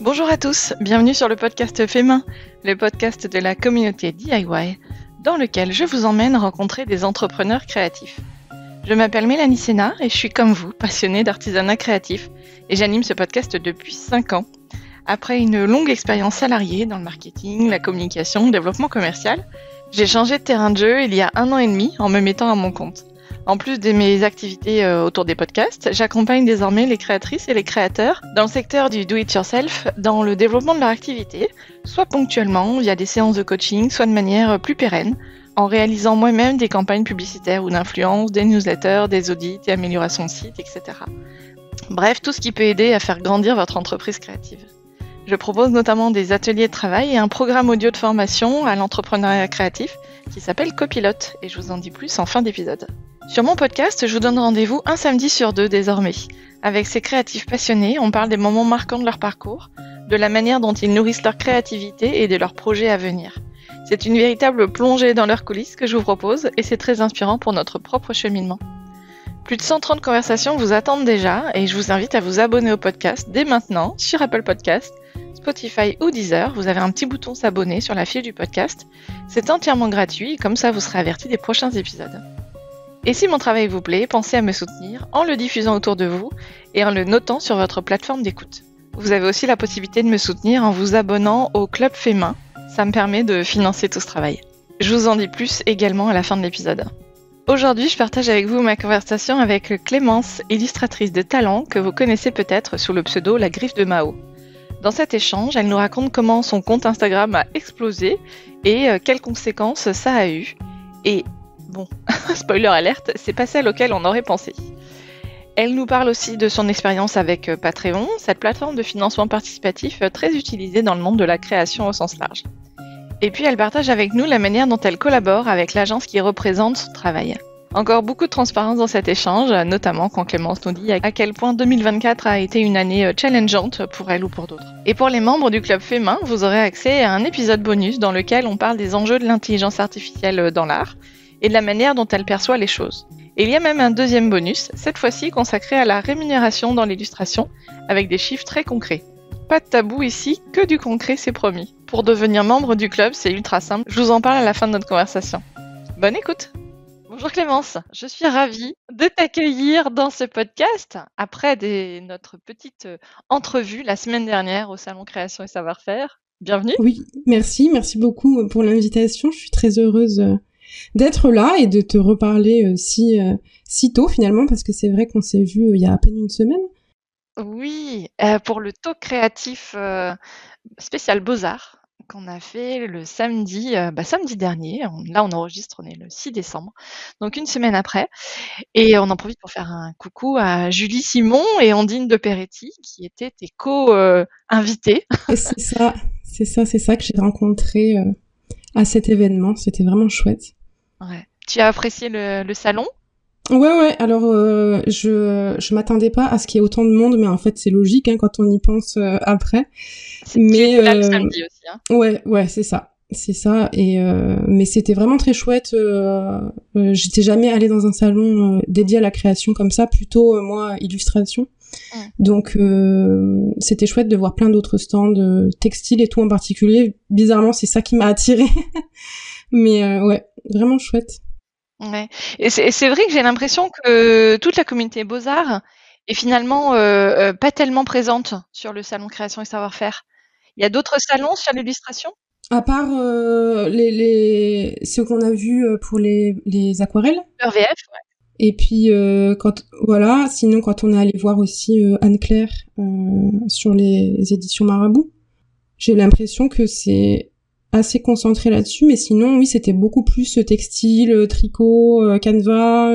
Bonjour à tous, bienvenue sur le podcast Fait Main, le podcast de la communauté DIY, dans lequel je vous emmène rencontrer des entrepreneurs créatifs. Je m'appelle Mélanie Sénard et je suis comme vous, passionnée d'artisanat créatif, et j'anime ce podcast depuis 5 ans. Après une longue expérience salariée dans le marketing, la communication, le développement commercial, j'ai changé de terrain de jeu il y a 1 an et demi en me mettant à mon compte. En plus de mes activités autour des podcasts, j'accompagne désormais les créatrices et les créateurs dans le secteur du do-it-yourself, dans le développement de leur activité, soit ponctuellement via des séances de coaching, soit de manière plus pérenne, en réalisant moi-même des campagnes publicitaires ou d'influence, des newsletters, des audits et améliorations de sites, etc. Bref, tout ce qui peut aider à faire grandir votre entreprise créative. Je propose notamment des ateliers de travail et un programme audio de formation à l'entrepreneuriat créatif qui s'appelle Copilote, et je vous en dis plus en fin d'épisode. Sur mon podcast, je vous donne rendez-vous un samedi sur 2 désormais. Avec ces créatifs passionnés, on parle des moments marquants de leur parcours, de la manière dont ils nourrissent leur créativité et de leurs projets à venir. C'est une véritable plongée dans leurs coulisses que je vous propose et c'est très inspirant pour notre propre cheminement. Plus de 130 conversations vous attendent déjà et je vous invite à vous abonner au podcast dès maintenant sur Apple Podcasts, Spotify ou Deezer. Vous avez un petit bouton s'abonner sur la fiche du podcast. C'est entièrement gratuit et comme ça vous serez averti des prochains épisodes. Et si mon travail vous plaît, pensez à me soutenir en le diffusant autour de vous et en le notant sur votre plateforme d'écoute. Vous avez aussi la possibilité de me soutenir en vous abonnant au Club Fait Main. Ça me permet de financer tout ce travail. Je vous en dis plus également à la fin de l'épisode. Aujourd'hui, je partage avec vous ma conversation avec Clémence, illustratrice de talent que vous connaissez peut-être sous le pseudo La Griffe de Mao. Dans cet échange, elle nous raconte comment son compte Instagram a explosé et quelles conséquences ça a eu. Et bon, spoiler alerte, c'est pas celle auquel on aurait pensé. Elle nous parle aussi de son expérience avec Patreon, cette plateforme de financement participatif très utilisée dans le monde de la création au sens large. Et puis elle partage avec nous la manière dont elle collabore avec l'agence qui représente son travail. Encore beaucoup de transparence dans cet échange, notamment quand Clémence nous dit à quel point 2024 a été une année challengeante pour elle ou pour d'autres. Et pour les membres du Club Fait Main, vous aurez accès à un épisode bonus dans lequel on parle des enjeux de l'intelligence artificielle dans l'art et de la manière dont elle perçoit les choses. Et il y a même un deuxième bonus, cette fois-ci consacré à la rémunération dans l'illustration, avec des chiffres très concrets. Pas de tabou ici, que du concret, c'est promis. Pour devenir membre du club, c'est ultra simple, je vous en parle à la fin de notre conversation. Bonne écoute! Bonjour Clémence, je suis ravie de t'accueillir dans ce podcast après notre petite entrevue la semaine dernière au Salon Création et Savoir-Faire. Bienvenue! Oui, merci beaucoup pour l'invitation, je suis très heureuse d'être là et de te reparler si tôt finalement, parce que c'est vrai qu'on s'est vu il y a à peine une semaine. Oui, pour le talk créatif spécial Beaux-Arts qu'on a fait le samedi dernier. On enregistre, on est le 6 décembre, donc une semaine après. Et on en profite pour faire un coucou à Julie Simon et Ondine de Peretti, qui étaient tes co-invités. Et c'est ça que j'ai rencontré à cet événement, c'était vraiment chouette. Ouais. Tu as apprécié le salon ? Ouais, alors je m'attendais pas à ce qu'il y ait autant de monde, mais en fait c'est logique quand on y pense après. Mais là le samedi aussi. Hein. Ouais, c'est ça. Et mais c'était vraiment très chouette. J'étais jamais allée dans un salon dédié à la création comme ça, plutôt moi illustration. Donc c'était chouette de voir plein d'autres stands textiles et tout en particulier. Bizarrement, c'est ça qui m'a attirée. Mais ouais, vraiment chouette. Ouais. Et c'est vrai que j'ai l'impression que toute la communauté Beaux-Arts est finalement pas tellement présente sur le salon Création et Savoir-Faire. Il y a d'autres salons sur l'illustration ? À part ce qu'on a vu pour les aquarelles. RVF, ouais. Et puis sinon quand on est allé voir aussi Anne-Claire sur les éditions Marabout, j'ai l'impression que c'est assez concentré là-dessus, mais sinon oui c'était beaucoup plus textile, tricot, canevas,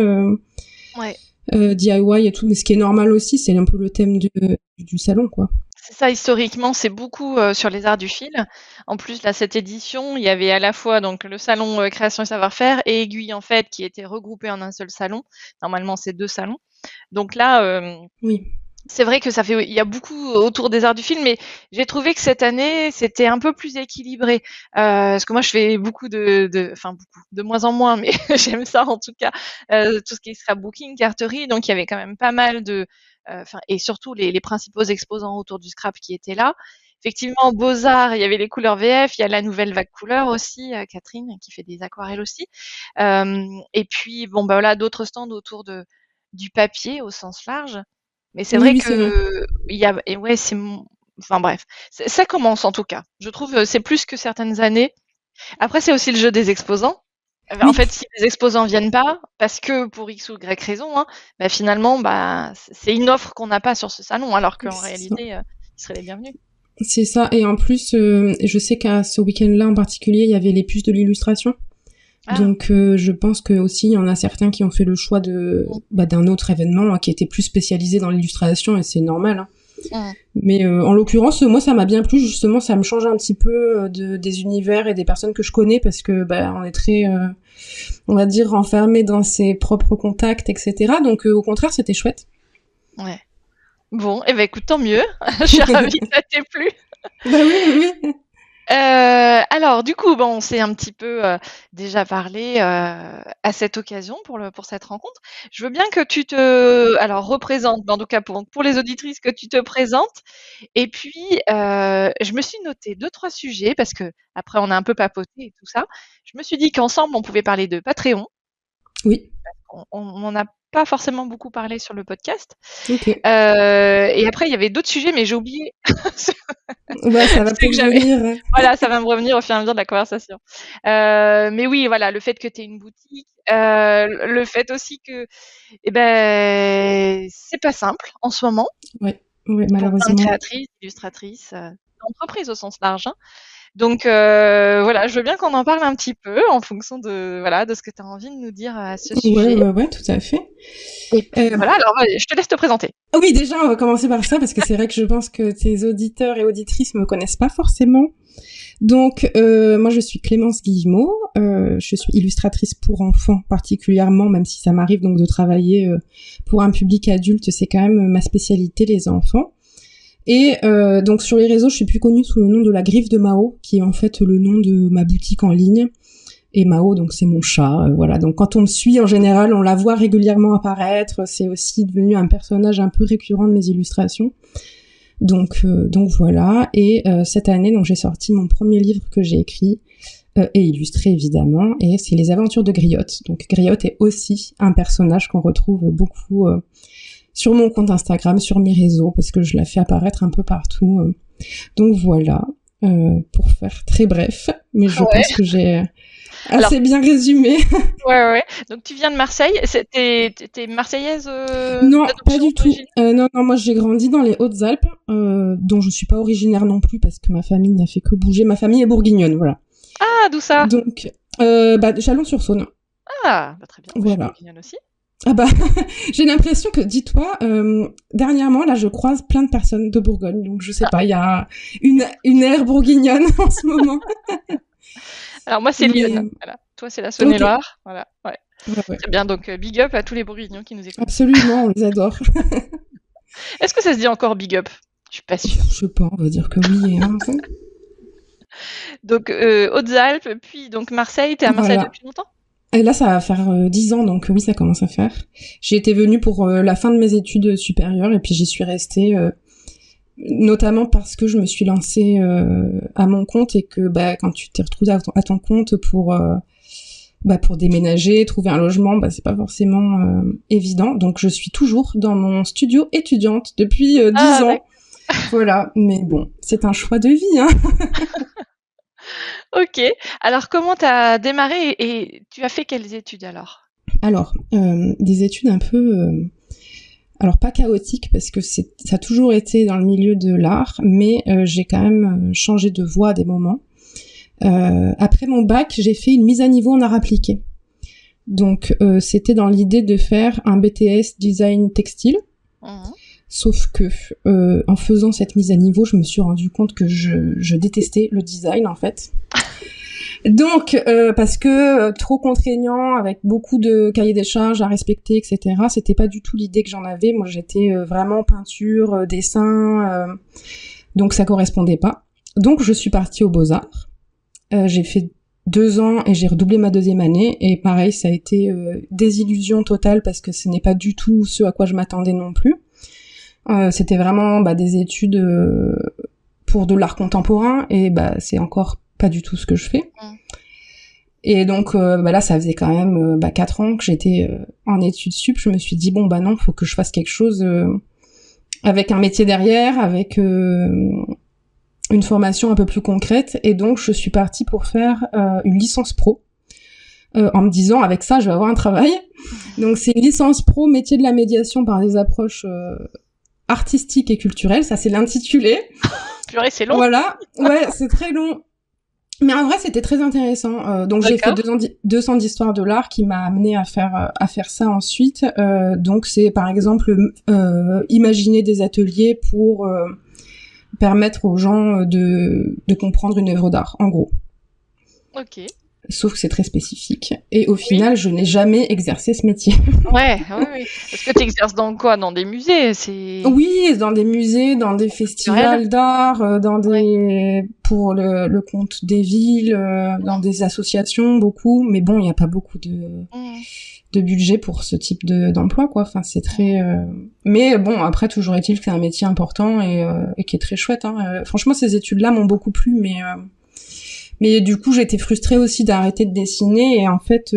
DIY et tout, mais ce qui est normal aussi, c'est un peu le thème du salon quoi. C'est ça, historiquement, c'est beaucoup sur les arts du fil. En plus, là, cette édition, il y avait à la fois donc le salon Création et Savoir-Faire et Aiguille en fait, qui étaient regroupés en un seul salon. Normalement, c'est 2 salons. Donc là, oui. C'est vrai que il y a beaucoup autour des arts du film, mais j'ai trouvé que cette année, c'était un peu plus équilibré. Parce que moi, je fais beaucoup de moins en moins, mais j'aime ça en tout cas, tout ce qui sera booking, carterie. Donc, il y avait quand même pas mal et surtout les principaux exposants autour du scrap qui étaient là. effectivement, Beaux-Arts, il y avait les couleurs VF, il y a la nouvelle vague couleur aussi, Catherine, qui fait des aquarelles aussi. Et puis, bon, bah voilà, d'autres stands autour du papier au sens large. Mais c'est vrai Oui, c'est vrai. que il y a, et ouais, enfin bref, ça commence en tout cas. Je trouve c'est plus que certaines années. Après, c'est aussi le jeu des exposants. En Oui, fait, si les exposants viennent pas, parce que pour X ou Y raison, hein, bah finalement, bah c'est une offre qu'on n'a pas sur ce salon, alors qu'en c'est ça. réalité, ils seraient les bienvenus. C'est ça. Et en plus, je sais qu'à ce week-end-là en particulier, il y avait les puces de l'illustration. Ah, Donc, je pense que aussi, il y en a certains qui ont fait le choix d'un autre événement qui était plus spécialisé dans l'illustration, et c'est normal, hein. mm. Mais en l'occurrence, moi, ça m'a bien plu. Justement, ça me change un petit peu des univers et des personnes que je connais parce que on est très, on va dire, enfermé dans ses propres contacts, etc. Donc, au contraire, c'était chouette. Ouais. Bon, et ben écoute, tant mieux. Je suis ravie que ça t'ait plu. Bah oui, oui. Alors, du coup, bon, on s'est un petit peu déjà parlé à cette occasion pour cette rencontre. Je veux bien que tu te, alors représentes, mais en tout cas pour les auditrices, que tu te présentes. Et puis, je me suis noté deux, trois sujets parce que après on a un peu papoté et tout ça. Je me suis dit qu'ensemble on pouvait parler de Patreon. Oui, On n'en a pas forcément beaucoup parlé sur le podcast. ok. Et après il y avait d'autres sujets, mais j'ai oublié. Bah, ça va C'est que peut-être j'avais. venir, hein. Voilà, ça va me revenir au fur et à mesure de la conversation. Mais oui, voilà, le fait que tu aies une boutique, le fait aussi que, eh ben, c'est pas simple en ce moment Ouais, ouais, pour plein de malheureusement. créatrices, illustratrices, d'entreprises au sens large, hein. Donc voilà, je veux bien qu'on en parle un petit peu en fonction de voilà de ce que tu as envie de nous dire à ce Ouais, sujet. ouais, ouais, tout à fait. Et puis voilà, alors je te laisse te présenter. Oui, déjà, on va commencer par ça parce que c'est vrai que je pense que tes auditeurs et auditrices me connaissent pas forcément. Donc, moi, je suis Clémence Guillemot. Je suis illustratrice pour enfants particulièrement, même si ça m'arrive donc de travailler pour un public adulte, c'est quand même ma spécialité, les enfants. Et donc sur les réseaux, je suis plus connue sous le nom de la Griffe de Mao, qui est en fait le nom de ma boutique en ligne. Et Mao, donc c'est mon chat, voilà. Donc quand on me suit, en général, on la voit régulièrement apparaître. C'est aussi devenu un personnage un peu récurrent de mes illustrations. Donc voilà. Et cette année, donc j'ai sorti mon premier livre que j'ai écrit et illustré évidemment, et c'est Les Aventures de Griotte. Donc Griotte est aussi un personnage qu'on retrouve beaucoup sur mon compte Instagram, sur mes réseaux, parce que je la fais apparaître un peu partout. Donc voilà, pour faire très bref, mais je Ouais. pense que j'ai Alors assez bien résumé. ouais. Donc tu viens de Marseille. T'es marseillaise Non, pas d'adoption du tout. d'origine? Non, moi j'ai grandi dans les Hautes-Alpes, dont je suis pas originaire non plus parce que ma famille n'a fait que bouger. Ma famille est bourguignonne, voilà. Ah, d'où ça? Donc, Chalon-sur-Saône, Ah, bah, très bien. Moi, je suis voilà. bourguignonne aussi. Ah bah, j'ai l'impression que, dis-toi, dernièrement, là, je croise plein de personnes de Bourgogne, donc je sais pas, il y a une ère bourguignonne en ce moment. Alors moi, c'est Mais, Lyon. Voilà. Toi, c'est la ok, Saône-et-Loire. Voilà. Ouais. ouais, Très bien. Donc big up à tous les bourguignons qui nous écoutent. absolument, on les adore. Est-ce que ça se dit encore big up? Je suis pas sûre. Je sais pas, on va dire que oui, hein. Donc Hautes-Alpes, puis donc Marseille. T'es à Marseille Voilà. depuis longtemps? Et là, ça va faire 10 ans, donc oui, ça commence à faire. J'ai été venue pour la fin de mes études supérieures, et puis j'y suis restée, notamment parce que je me suis lancée à mon compte, et que quand tu t'es retrouvée à ton compte pour déménager, trouver un logement, c'est pas forcément évident. Donc je suis toujours dans mon studio étudiante depuis 10 Ah, ans. d'accord. Voilà, mais bon, c'est un choix de vie, hein. Ok. Alors comment t'as démarré et tu as fait quelles études alors? Alors, des études un peu... alors pas chaotiques, parce que ça a toujours été dans le milieu de l'art, mais j'ai quand même changé de voie à des moments. Après mon bac, j'ai fait une mise à niveau en art appliqué. Donc c'était dans l'idée de faire un BTS design textile. Mhm. Sauf que en faisant cette mise à niveau, je me suis rendu compte que je détestais le design en fait. Donc parce que trop contraignant, avec beaucoup de cahiers des charges à respecter, etc. C'était pas du tout l'idée que j'en avais. Moi, j'étais vraiment peinture, dessin, donc ça correspondait pas. Donc je suis partie aux Beaux-Arts. J'ai fait 2 ans et j'ai redoublé ma deuxième année. Et pareil, ça a été désillusion totale parce que ce n'est pas du tout ce à quoi je m'attendais non plus. C'était vraiment des études pour de l'art contemporain, et bah c'est encore pas du tout ce que je fais. Et donc bah là ça faisait quand même 4 ans que j'étais en études sup. Je me suis dit bon bah non, faut que je fasse quelque chose avec un métier derrière, avec une formation un peu plus concrète. Et donc je suis partie pour faire une licence pro en me disant avec ça je vais avoir un travail. Donc c'est une licence pro métier de la médiation par des approches artistiques et culturelles, ça c'est l'intitulé. Purée, c'est long. Voilà, ouais, c'est très long. Mais en vrai, c'était très intéressant. Donc j'ai fait 2 ans d'histoire de l'art qui m'a amené à faire ça ensuite. Donc c'est par exemple imaginer des ateliers pour permettre aux gens de comprendre une œuvre d'art, en gros. Ok. Sauf que c'est très spécifique. Et au final, je n'ai jamais exercé ce métier. Ouais. Parce que tu exerces dans quoi? Dans des musées, Oui, dans des musées, dans des festivals d'art, dans des pour le compte des villes, dans des associations, beaucoup. Mais bon, il n'y a pas beaucoup de budget pour ce type d'emploi, quoi. Enfin, c'est très. Mais bon, après, toujours est-il que c'est un métier important et qui est très chouette. Hein. Franchement, ces études-là m'ont beaucoup plu, mais du coup, j'étais frustrée aussi d'arrêter de dessiner. Et en fait,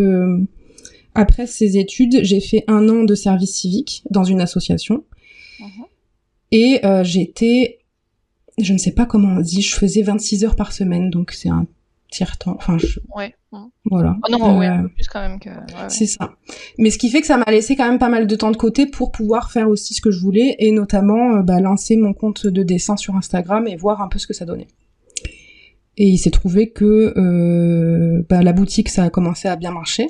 après ces études, j'ai fait 1 an de service civique dans une association. Et j'étais, je ne sais pas comment on dit, je faisais 26 heures par semaine, donc c'est un tiers-temps. Enfin, voilà. Oh non, un peu plus quand même que. Ouais. C'est ça. Mais ce qui fait que ça m'a laissé quand même pas mal de temps de côté pour pouvoir faire aussi ce que je voulais, et notamment lancer mon compte de dessin sur Instagram et voir un peu ce que ça donnait. Et il s'est trouvé que la boutique, ça a commencé à bien marcher.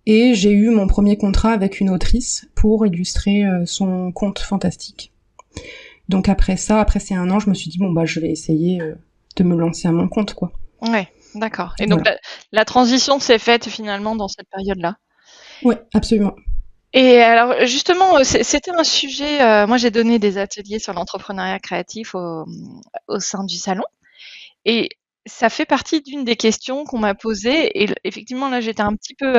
Et j'ai eu mon premier contrat avec une autrice pour illustrer son conte fantastique. Donc après ces 1 an, je me suis dit, bon, bah, je vais essayer de me lancer à mon compte, quoi. Ouais, d'accord. Et donc, la transition s'est faite finalement dans cette période-là. Ouais, absolument. Et alors, justement, c'était un sujet, moi j'ai donné des ateliers sur l'entrepreneuriat créatif au sein du salon. Et ça fait partie d'une des questions qu'on m'a posées. Et effectivement, là, j'étais un petit peu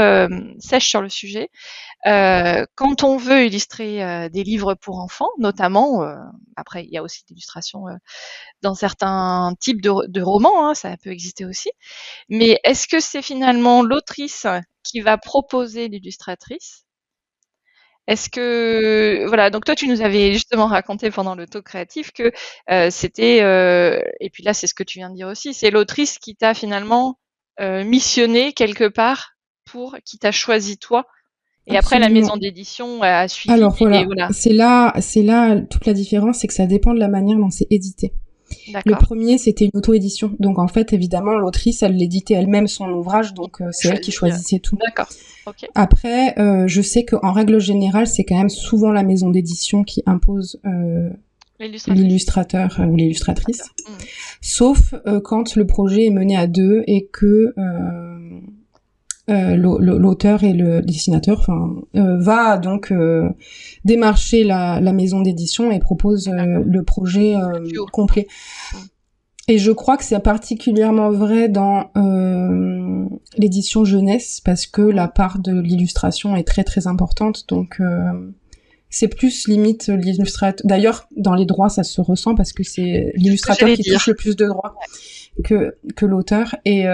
sèche sur le sujet. Quand on veut illustrer des livres pour enfants, notamment, après, il y a aussi l'illustration dans certains types de romans, hein, ça peut exister aussi. Mais est-ce que c'est finalement l'autrice qui va proposer l'illustratrice? Est-ce que voilà, donc toi tu nous avais justement raconté pendant le talk créatif que c'était et puis là c'est ce que tu viens de dire aussi, c'est l'autrice qui t'a finalement missionné quelque part qui t'a choisi toi. Et Absolument. Après la maison d'édition a suivi. Alors voilà. C'est là toute la différence, c'est que ça dépend de la manière dont c'est édité. Le premier, c'était une auto-édition. Donc, en fait, évidemment, l'autrice, elle l'éditait elle-même son ouvrage, donc c'est elle qui choisissait tout. D'accord. Okay. Après, je sais qu'en règle générale, c'est quand même souvent la maison d'édition qui impose l'illustrateur ou l'illustratrice. Sauf quand le projet est mené à 2 et que l'auteur et le dessinateur va donc démarcher la maison d'édition et propose le projet complet. Et je crois que c'est particulièrement vrai dans l'édition jeunesse parce que la part de l'illustration est très très importante, donc c'est plus limite l'illustrateur. D'ailleurs, dans les droits, ça se ressent parce que c'est l'illustrateur qui touche le plus de droits que l'auteur. Et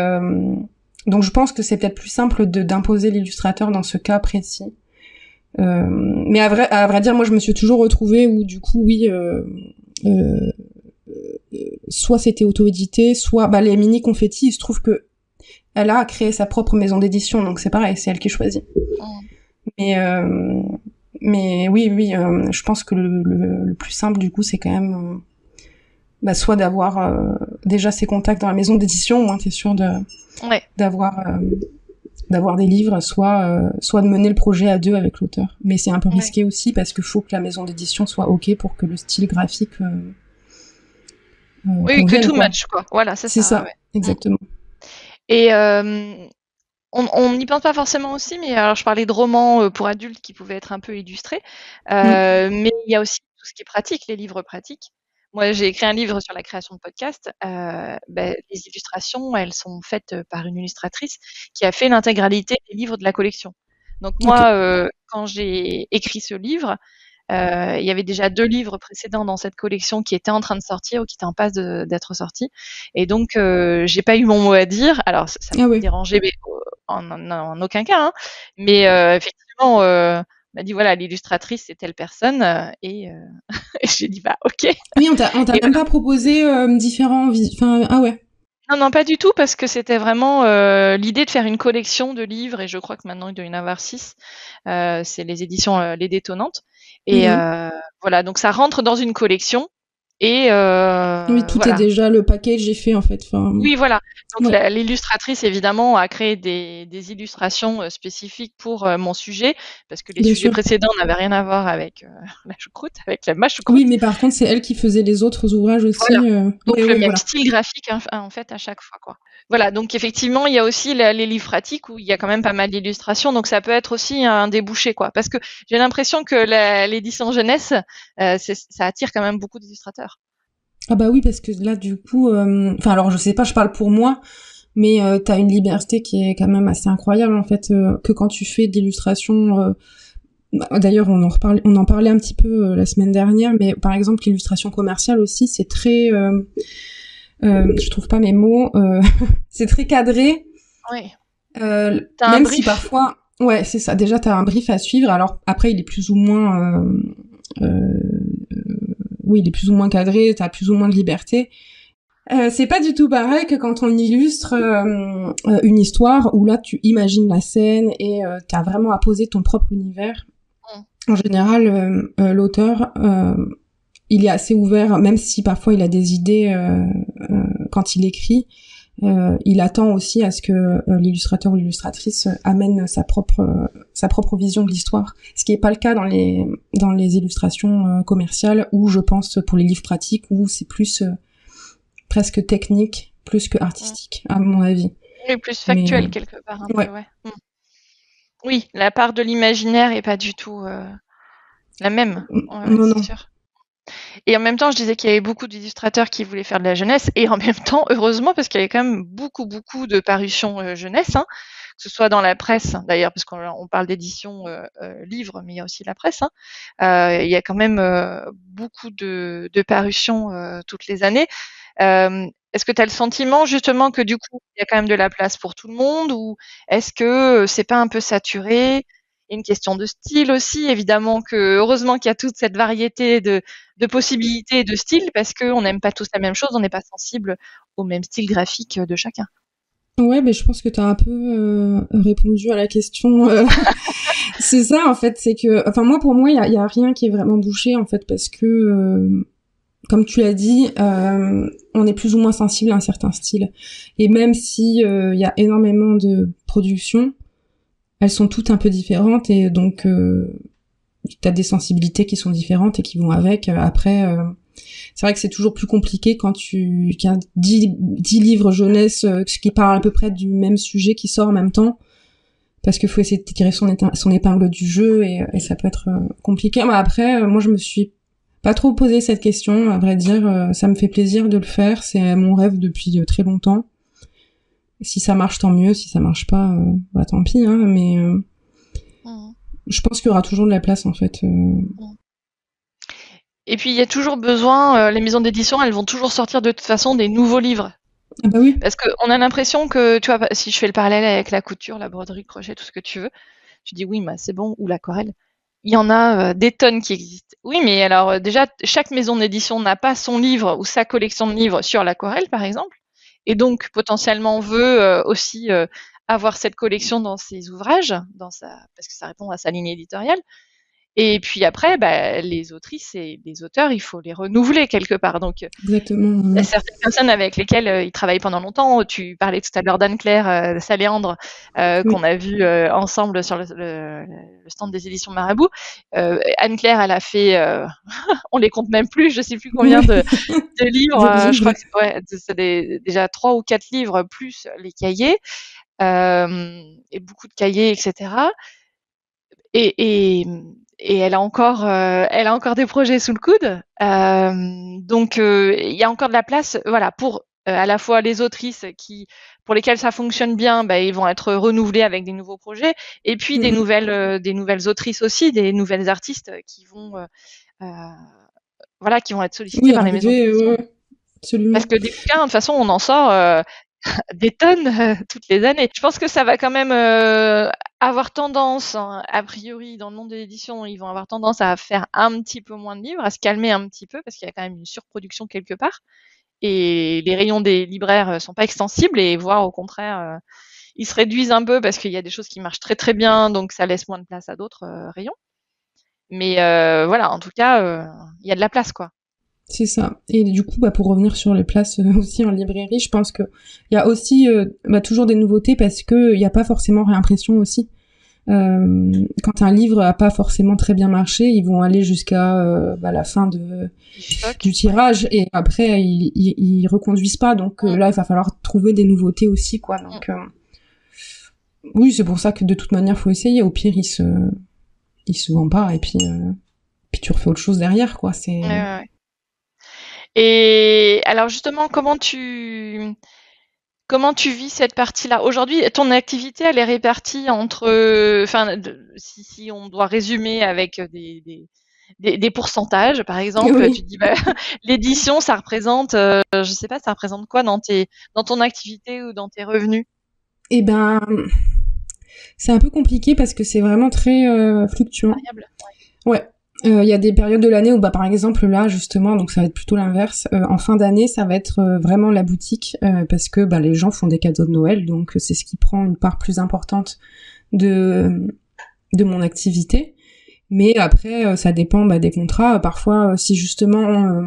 donc je pense que c'est peut-être plus simple d'imposer l'illustrateur dans ce cas précis. Mais à vrai dire, moi je me suis toujours retrouvée où du coup oui, soit c'était auto-édité, soit les mini confettis, il se trouve que elle a créé sa propre maison d'édition, donc c'est pareil, c'est elle qui choisit. Mais oui, je pense que le plus simple du coup c'est quand même soit d'avoir déjà ses contacts dans la maison d'édition, au moins t'es sûr d'avoir des livres, soit de mener le projet à 2 avec l'auteur. Mais c'est un peu risqué aussi parce qu'il faut que la maison d'édition soit ok pour que le style graphique que tout match, quoi. Voilà, c'est ça. Ouais. Exactement. Et on n'y pense pas forcément aussi, mais alors je parlais de romans pour adultes qui pouvaient être un peu illustrés, mais il y a aussi tout ce qui est pratique, les livres pratiques. Moi, j'ai écrit un livre sur la création de podcasts. Les illustrations, elles sont faites par une illustratrice qui a fait l'intégralité des livres de la collection. Donc moi, quand j'ai écrit ce livre, Il y avait déjà 2 livres précédents dans cette collection qui étaient en train de sortir ou qui étaient en passe d'être sortis. Et donc, j'ai pas eu mon mot à dire. Alors, ça Ah m'a ouais. dérangé, mais en aucun cas, hein. Mais effectivement, on m'a dit voilà, l'illustratrice c'est telle personne, et et j'ai dit bah ok. Oui, on t'a Et même pas proposé différents. Enfin, ah ouais. non, non, pas du tout, parce que c'était vraiment l'idée de faire une collection de livres, et je crois que maintenant il doit y en avoir 6. C'est les éditions Les Détonantes. Et Mhm. voilà, donc ça rentre dans une collection, et Oui, tout est voilà. déjà, le package est fait en fait. Enfin, Oui, voilà. Donc ouais, l'illustratrice, évidemment, a créé des illustrations spécifiques pour mon sujet, parce que les bien sujets sûr. précédents n'avaient rien à voir avec la choucroute, avec la Oui, mâche-choucroute. mais par contre, c'est elle qui faisait les autres ouvrages Voilà. aussi. Donc Ouais, le ouais, même voilà. style graphique, hein, en fait, à chaque fois, quoi. Voilà, donc effectivement, il y a aussi les livres pratiques où il y a quand même pas mal d'illustrations, donc ça peut être aussi un débouché, quoi. Parce que j'ai l'impression que l'édition jeunesse, ça attire quand même beaucoup d'illustrateurs. Ah bah oui, parce que là, du coup, enfin alors je sais pas, je parle pour moi, mais t'as une liberté qui est quand même assez incroyable en fait, que quand tu fais de l'illustration. D'ailleurs, on en parlait un petit peu la semaine dernière, mais par exemple l'illustration commerciale aussi, c'est très, je trouve pas mes mots, c'est très cadré, Oui. T'as un même si brief. parfois, ouais, c'est ça. Déjà, t'as un brief à suivre. Alors après, il est plus ou moins, oui, il est plus ou moins cadré. T'as plus ou moins de liberté. C'est pas du tout pareil que quand on illustre une histoire où là tu imagines la scène et t'as vraiment à poser ton propre univers. Mm. En général, l'auteur, il est assez ouvert, même si parfois il a des idées quand il écrit. Il attend aussi à ce que l'illustrateur ou l'illustratrice amène sa propre vision de l'histoire, ce qui n'est pas le cas dans les illustrations commerciales, ou je pense pour les livres pratiques où c'est plus presque technique plus que Mm. artistique, à mon avis. Et plus Mais factuel, quelque part, un peu, ouais, ouais. Mm. Oui, la part de l'imaginaire est pas du tout la même. Ouais, ouais, non, c'est non. sûr. Et en même temps, je disais qu'il y avait beaucoup d'illustrateurs qui voulaient faire de la jeunesse, et en même temps, heureusement, parce qu'il y avait quand même beaucoup, beaucoup de parutions jeunesse, hein, que ce soit dans la presse, d'ailleurs, parce qu'on parle d'édition livre, mais il y a aussi la presse, hein. Il y a quand même beaucoup de parutions toutes les années. Est-ce que tu as le sentiment justement que du coup, il y a quand même de la place pour tout le monde, ou est-ce que c'est pas un peu saturé? Il y a une question de style aussi, évidemment, que heureusement qu'il y a toute cette variété de possibilités et de styles, parce qu'on n'aime pas tous la même chose, on n'est pas sensible au même style graphique de chacun. Ouais, mais je pense que tu as un peu répondu à la question. C'est ça, en fait, c'est que, enfin, moi, pour moi, y a rien qui est vraiment bouché, en fait, parce que, comme tu l'as dit, on est plus ou moins sensible à un certain style. Et même si y a énormément de productions, elles sont toutes un peu différentes, et donc, t'as des sensibilités qui sont différentes et qui vont avec. Après, c'est vrai que c'est toujours plus compliqué quand qu'il y a 10 livres jeunesse qui parlent à peu près du même sujet qui sort en même temps, parce qu'il faut essayer de tirer son épingle du jeu, et ça peut être compliqué. Mais après, moi je me suis pas trop posé cette question, à vrai dire. Ça me fait plaisir de le faire, c'est mon rêve depuis très longtemps. Si ça marche, tant mieux. Si ça marche pas, bah tant pis, hein. Mais Mmh. je pense qu'il y aura toujours de la place, en fait. Mmh. Et puis il y a toujours besoin, les maisons d'édition, elles vont toujours sortir de toute façon des nouveaux livres. Ah bah oui. Parce qu'on a l'impression que, tu vois, si je fais le parallèle avec la couture, la broderie, le crochet, tout ce que tu veux, tu dis oui, bah, c'est bon, ou l'aquarelle. Il y en a des tonnes qui existent. Oui, mais alors déjà, chaque maison d'édition n'a pas son livre ou sa collection de livres sur l'aquarelle, par exemple, et donc potentiellement veut aussi avoir cette collection dans ses ouvrages, parce que ça répond à sa ligne éditoriale. Et puis après, bah, les autrices et les auteurs, il faut les renouveler quelque part. Donc, Exactement. il y a certaines personnes avec lesquelles ils travaillent pendant longtemps. Tu parlais tout à l'heure d'Anne-Claire Saléandre, qu'on Oui. a vu ensemble sur le stand des éditions Marabout. Anne-Claire, elle a fait, on les compte même plus, je sais plus combien Oui. de livres. De Je crois livres. que c'est déjà 3 ou 4 livres plus les cahiers, et beaucoup de cahiers, etc. Et, et, et elle a encore des projets sous le coude. Donc, il y a encore de la place, voilà, pour à la fois les autrices pour lesquelles ça fonctionne bien, ils vont être renouvelés avec des nouveaux projets, et puis des nouvelles autrices aussi, des nouvelles artistes qui vont qui vont être sollicitées par les maisons d'édition. Absolument. Parce que des bouquins, de toute façon, on en sort des tonnes toutes les années. Je pense que ça va quand même avoir tendance, a priori, dans le monde de l'édition, ils vont avoir tendance à faire un petit peu moins de livres, à se calmer un petit peu, parce qu'il y a quand même une surproduction quelque part. Et les rayons des libraires sont pas extensibles, et voire au contraire, ils se réduisent un peu parce qu'il y a des choses qui marchent très très bien, donc ça laisse moins de place à d'autres rayons. Mais voilà, en tout cas, il y a de la place, quoi. C'est ça. Et du coup, pour revenir sur les places aussi en librairie, je pense que il y a aussi toujours des nouveautés, parce que il n'y a pas forcément réimpression aussi. Quand un livre a pas forcément très bien marché, ils vont aller jusqu'à la fin du tirage, et après ils reconduisent pas. Donc là, il va falloir trouver des nouveautés aussi, quoi. Donc oui, c'est pour ça que de toute manière, faut essayer. Au pire, il se vend pas, et puis tu refais autre chose derrière, quoi. C'est Ouais. Et alors justement, comment tu vis cette partie-là? Aujourd'hui, ton activité, elle est répartie entre, si on doit résumer avec des pourcentages, par exemple, oui. tu dis, l'édition, ça représente, je sais pas, ça représente quoi dans ton activité ou dans tes revenus? Eh ben, c'est un peu compliqué parce que c'est vraiment très fluctuant. Variable. Ouais. Il y a des périodes de l'année où, par exemple, là, justement, donc ça va être plutôt l'inverse. En fin d'année, ça va être vraiment la boutique, parce que les gens font des cadeaux de Noël, donc c'est ce qui prend une part plus importante de mon activité. Mais après, ça dépend des contrats. Parfois, si justement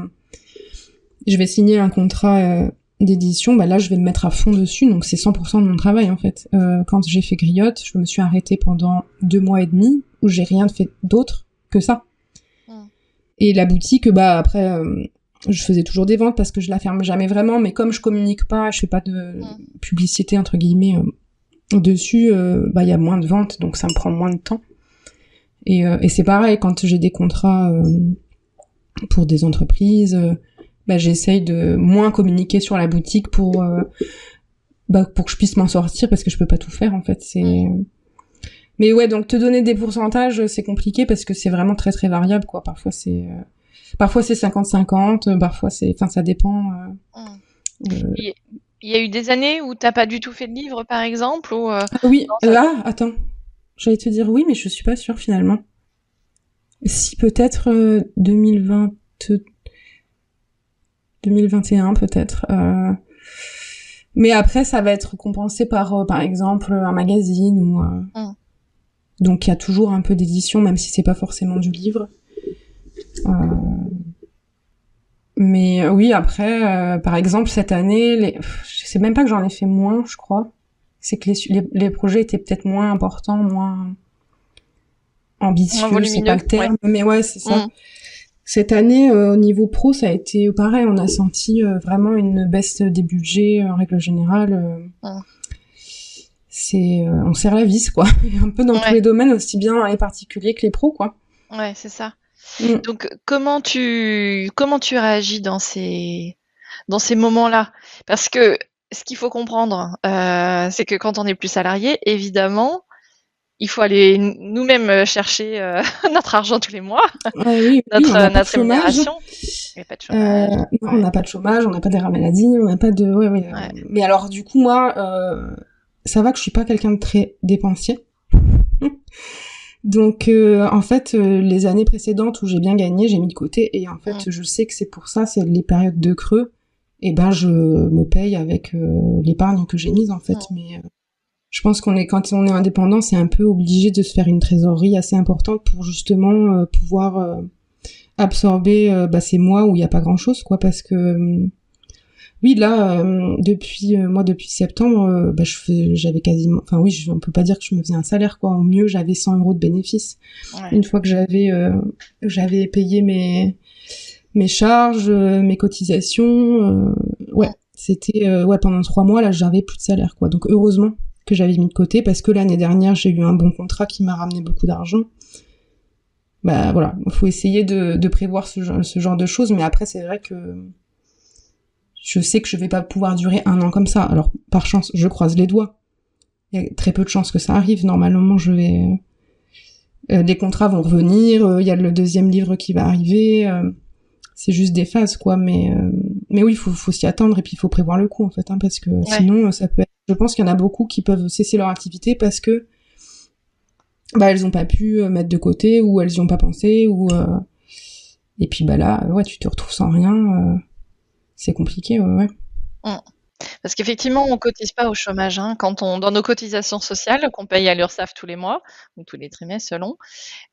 je vais signer un contrat d'édition, là, je vais me mettre à fond dessus, donc c'est 100% de mon travail, en fait. Quand j'ai fait Griotte, je me suis arrêtée pendant 2 mois et demi, où j'ai rien fait d'autre que ça. Et la boutique, après, je faisais toujours des ventes parce que je la ferme jamais vraiment, mais comme je communique pas, je fais pas de publicité entre guillemets dessus, y a moins de ventes, donc ça me prend moins de temps. Et c'est pareil, quand j'ai des contrats pour des entreprises, j'essaye de moins communiquer sur la boutique pour que je puisse m'en sortir, parce que je peux pas tout faire, en fait. Mais ouais, donc te donner des pourcentages, c'est compliqué parce que c'est vraiment très très variable, quoi. Parfois c'est 50-50, parfois ça dépend. Il y a eu des années où t'as pas du tout fait de livre, par exemple, ou oui, là, attends, j'allais te dire oui, mais je suis pas sûre finalement. Si, peut-être 2021 peut-être. Mais après, ça va être compensé par exemple un magazine ou. Donc il y a toujours un peu d'édition, même si c'est pas forcément du livre. Mais oui, après, par exemple, cette année, je sais même pas que j'en ai fait moins, je crois. C'est que les projets étaient peut-être moins importants, moins ambitieux, c'est pas le terme, mais ouais, c'est ça. Cette année, au niveau pro, ça a été pareil, on a senti vraiment une baisse des budgets en règle générale. On serre la vis, quoi. Un peu dans tous les domaines, aussi bien les particuliers que les pros, quoi. Ouais, c'est ça. Donc, comment tu réagis dans ces moments-là? Parce que ce qu'il faut comprendre, c'est que quand on est plus salarié, évidemment, il faut aller nous-mêmes chercher notre argent tous les mois, notre rémunération. Il n'y a pas de chômage. Non, on n'a pas de chômage, on n'a pas d'arrêt maladie, on n'a pas de... Ouais. Mais alors, du coup, moi, ça va que je suis pas quelqu'un de très dépensier. Donc, en fait, les années précédentes où j'ai bien gagné, j'ai mis de côté, et en fait, je sais que c'est pour ça, c'est les périodes de creux, et je me paye avec l'épargne que j'ai mise, en fait. Mais je pense quand on est indépendant, c'est un peu obligé de se faire une trésorerie assez importante pour justement pouvoir absorber ces mois où il y a pas grand-chose, quoi, parce que oui, là, depuis septembre, j'avais quasiment... Enfin oui, on peut pas dire que je me faisais un salaire, quoi. Au mieux, j'avais 100 € de bénéfices. Ouais. Une fois que j'avais payé mes charges, mes cotisations, c'était... pendant 3 mois, là, j'avais plus de salaire, quoi. Donc heureusement que j'avais mis de côté, parce que l'année dernière, j'ai eu un bon contrat qui m'a ramené beaucoup d'argent. Voilà, il faut essayer de prévoir ce genre de choses, mais après, c'est vrai que... je sais que je vais pas pouvoir durer 1 an comme ça. Alors, par chance, je croise les doigts. Il y a très peu de chances que ça arrive. Normalement, je vais... des contrats vont revenir, il y a le 2e livre qui va arriver, c'est juste des phases, quoi. Mais oui, faut s'y attendre, et puis il faut prévoir le coup, en fait, hein, parce que sinon, ça peut être... Je pense qu'il y en a beaucoup qui peuvent cesser leur activité parce que elles ont pas pu mettre de côté, ou elles y ont pas pensé, ou... Et puis là, tu te retrouves sans rien, c'est compliqué, ouais. Parce qu'effectivement, on cotise pas au chômage, hein. Quand dans nos cotisations sociales qu'on paye à l'URSSAF tous les mois ou tous les trimestres selon,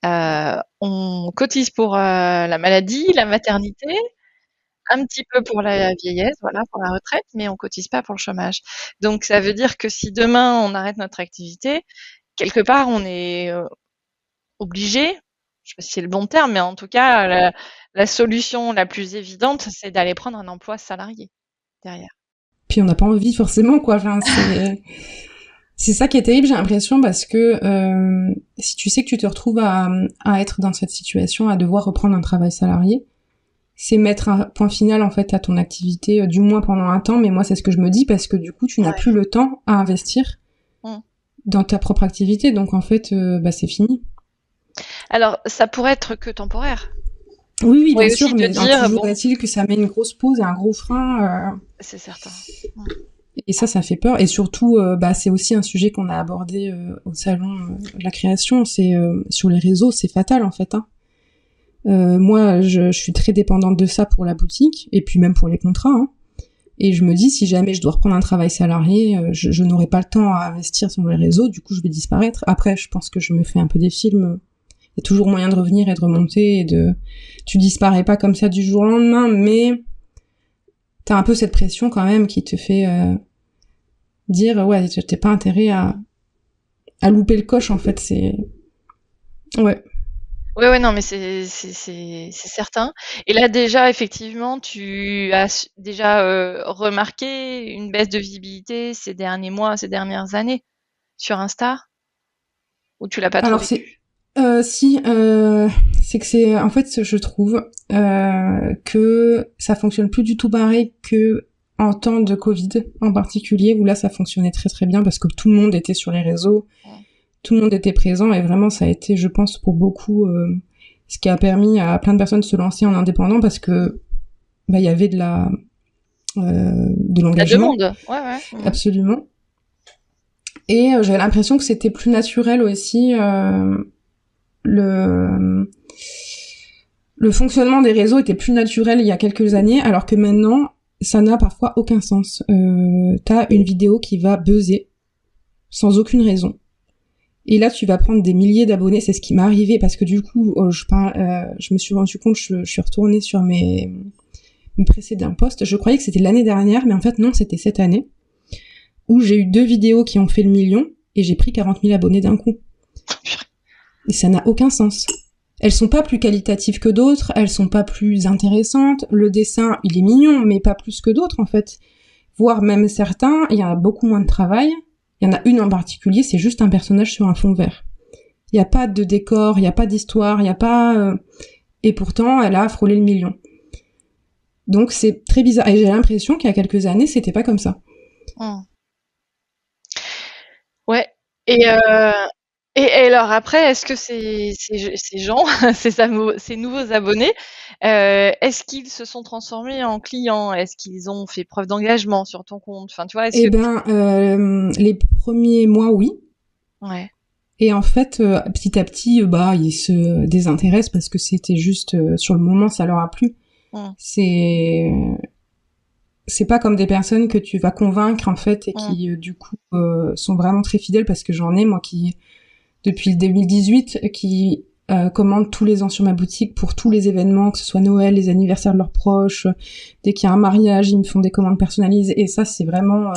on cotise pour la maladie, la maternité, un petit peu pour la vieillesse, voilà, pour la retraite, mais on cotise pas pour le chômage. Donc ça veut dire que si demain on arrête notre activité, quelque part on est obligé, je sais pas si c'est le bon terme, mais en tout cas la solution la plus évidente, c'est d'aller prendre un emploi salarié derrière. Puis on n'a pas envie forcément, quoi. Enfin, c'est ça qui est terrible, j'ai l'impression, parce que si tu sais que tu te retrouves à être dans cette situation, à devoir reprendre un travail salarié, c'est mettre un point final, en fait, à ton activité, du moins pendant un temps. Mais moi, c'est ce que je me dis, parce que du coup, tu n'as plus le temps à investir dans ta propre activité. Donc, en fait, c'est fini. Alors, ça pourrait être que temporaire. Oui, bien sûr, mais toujours est-il que ça met une grosse pause et un gros frein. C'est certain. Et ça fait peur. Et surtout, c'est aussi un sujet qu'on a abordé au salon de la création. C'est sur les réseaux, c'est fatal, en fait, hein. Moi, je suis très dépendante de ça pour la boutique, et puis même pour les contrats, hein. Et je me dis, si jamais je dois reprendre un travail salarié, je n'aurai pas le temps à investir sur les réseaux, du coup je vais disparaître. Après, je pense que je me fais un peu des films. Il y a toujours moyen de revenir et de remonter, et tu disparais pas comme ça du jour au lendemain, mais t'as un peu cette pression quand même qui te fait dire, ouais, t'as pas intérêt à louper le coche, en fait, c'est... Ouais. Ouais, non, mais c'est certain. Et là, déjà, effectivement, tu as déjà remarqué une baisse de visibilité ces derniers mois, ces dernières années sur Insta? Ou tu l'as pas trop Alors, vécu? c'est que c'est... En fait, je trouve que ça fonctionne plus du tout pareil que en temps de Covid, en particulier, où là, ça fonctionnait très très bien parce que tout le monde était sur les réseaux. Tout le monde était présent, et vraiment ça a été, je pense, pour beaucoup ce qui a permis à plein de personnes de se lancer en indépendant, parce que il y avait de l'engagement. La demande, ouais. Absolument. Et j'avais l'impression que c'était plus naturel aussi le fonctionnement des réseaux était plus naturel il y a quelques années, alors que maintenant ça n'a parfois aucun sens. T'as une vidéo qui va buzzer sans aucune raison. Et là, tu vas prendre des milliers d'abonnés. C'est ce qui m'est arrivé, parce que du coup, je me suis rendu compte, je suis retournée sur mes précédents posts. Je croyais que c'était l'année dernière, mais en fait, non, c'était cette année, où j'ai eu 2 vidéos qui ont fait le million, et j'ai pris 40 000 abonnés d'un coup. Et ça n'a aucun sens. Elles sont pas plus qualitatives que d'autres, elles sont pas plus intéressantes. Le dessin, il est mignon, mais pas plus que d'autres, en fait. Voire même certains, il y a beaucoup moins de travail. Il y en a une en particulier, c'est juste un personnage sur un fond vert. Il n'y a pas de décor, il n'y a pas d'histoire, il n'y a pas... Et pourtant, elle a frôlé le million. Donc c'est très bizarre. Et j'ai l'impression qu'il y a quelques années, c'était pas comme ça. Ouais. Et alors après, est-ce que ces gens, ces nouveaux abonnés, est-ce qu'ils se sont transformés en clients? Est-ce qu'ils ont fait preuve d'engagement sur ton compte? Enfin, tu vois, les premiers mois, oui. Ouais. Et en fait, petit à petit, ils se désintéressent parce que c'était juste, sur le moment, ça leur a plu. C'est pas comme des personnes que tu vas convaincre, en fait, et qui, du coup, sont vraiment très fidèles, parce que j'en ai, moi, qui, depuis le 2018, qui commandent tous les ans sur ma boutique pour tous les événements, que ce soit Noël, les anniversaires de leurs proches, dès qu'il y a un mariage, ils me font des commandes personnalisées, et ça, c'est vraiment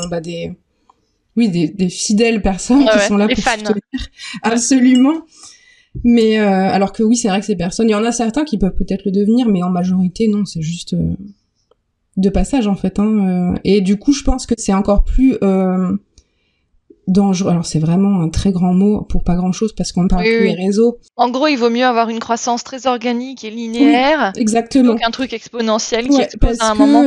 des fidèles personnes qui sont là pour soutenir. Absolument. Mais alors que oui, c'est vrai que ces personnes, il y en a certains qui peuvent peut-être le devenir, mais en majorité, non, c'est juste de passage, en fait. Et du coup, je pense que c'est encore plus dangereux. Alors c'est vraiment un très grand mot pour pas grand-chose parce qu'on ne parle plus des réseaux. En gros, il vaut mieux avoir une croissance très organique et linéaire, exactement, donc un truc exponentiel qui explose à un moment.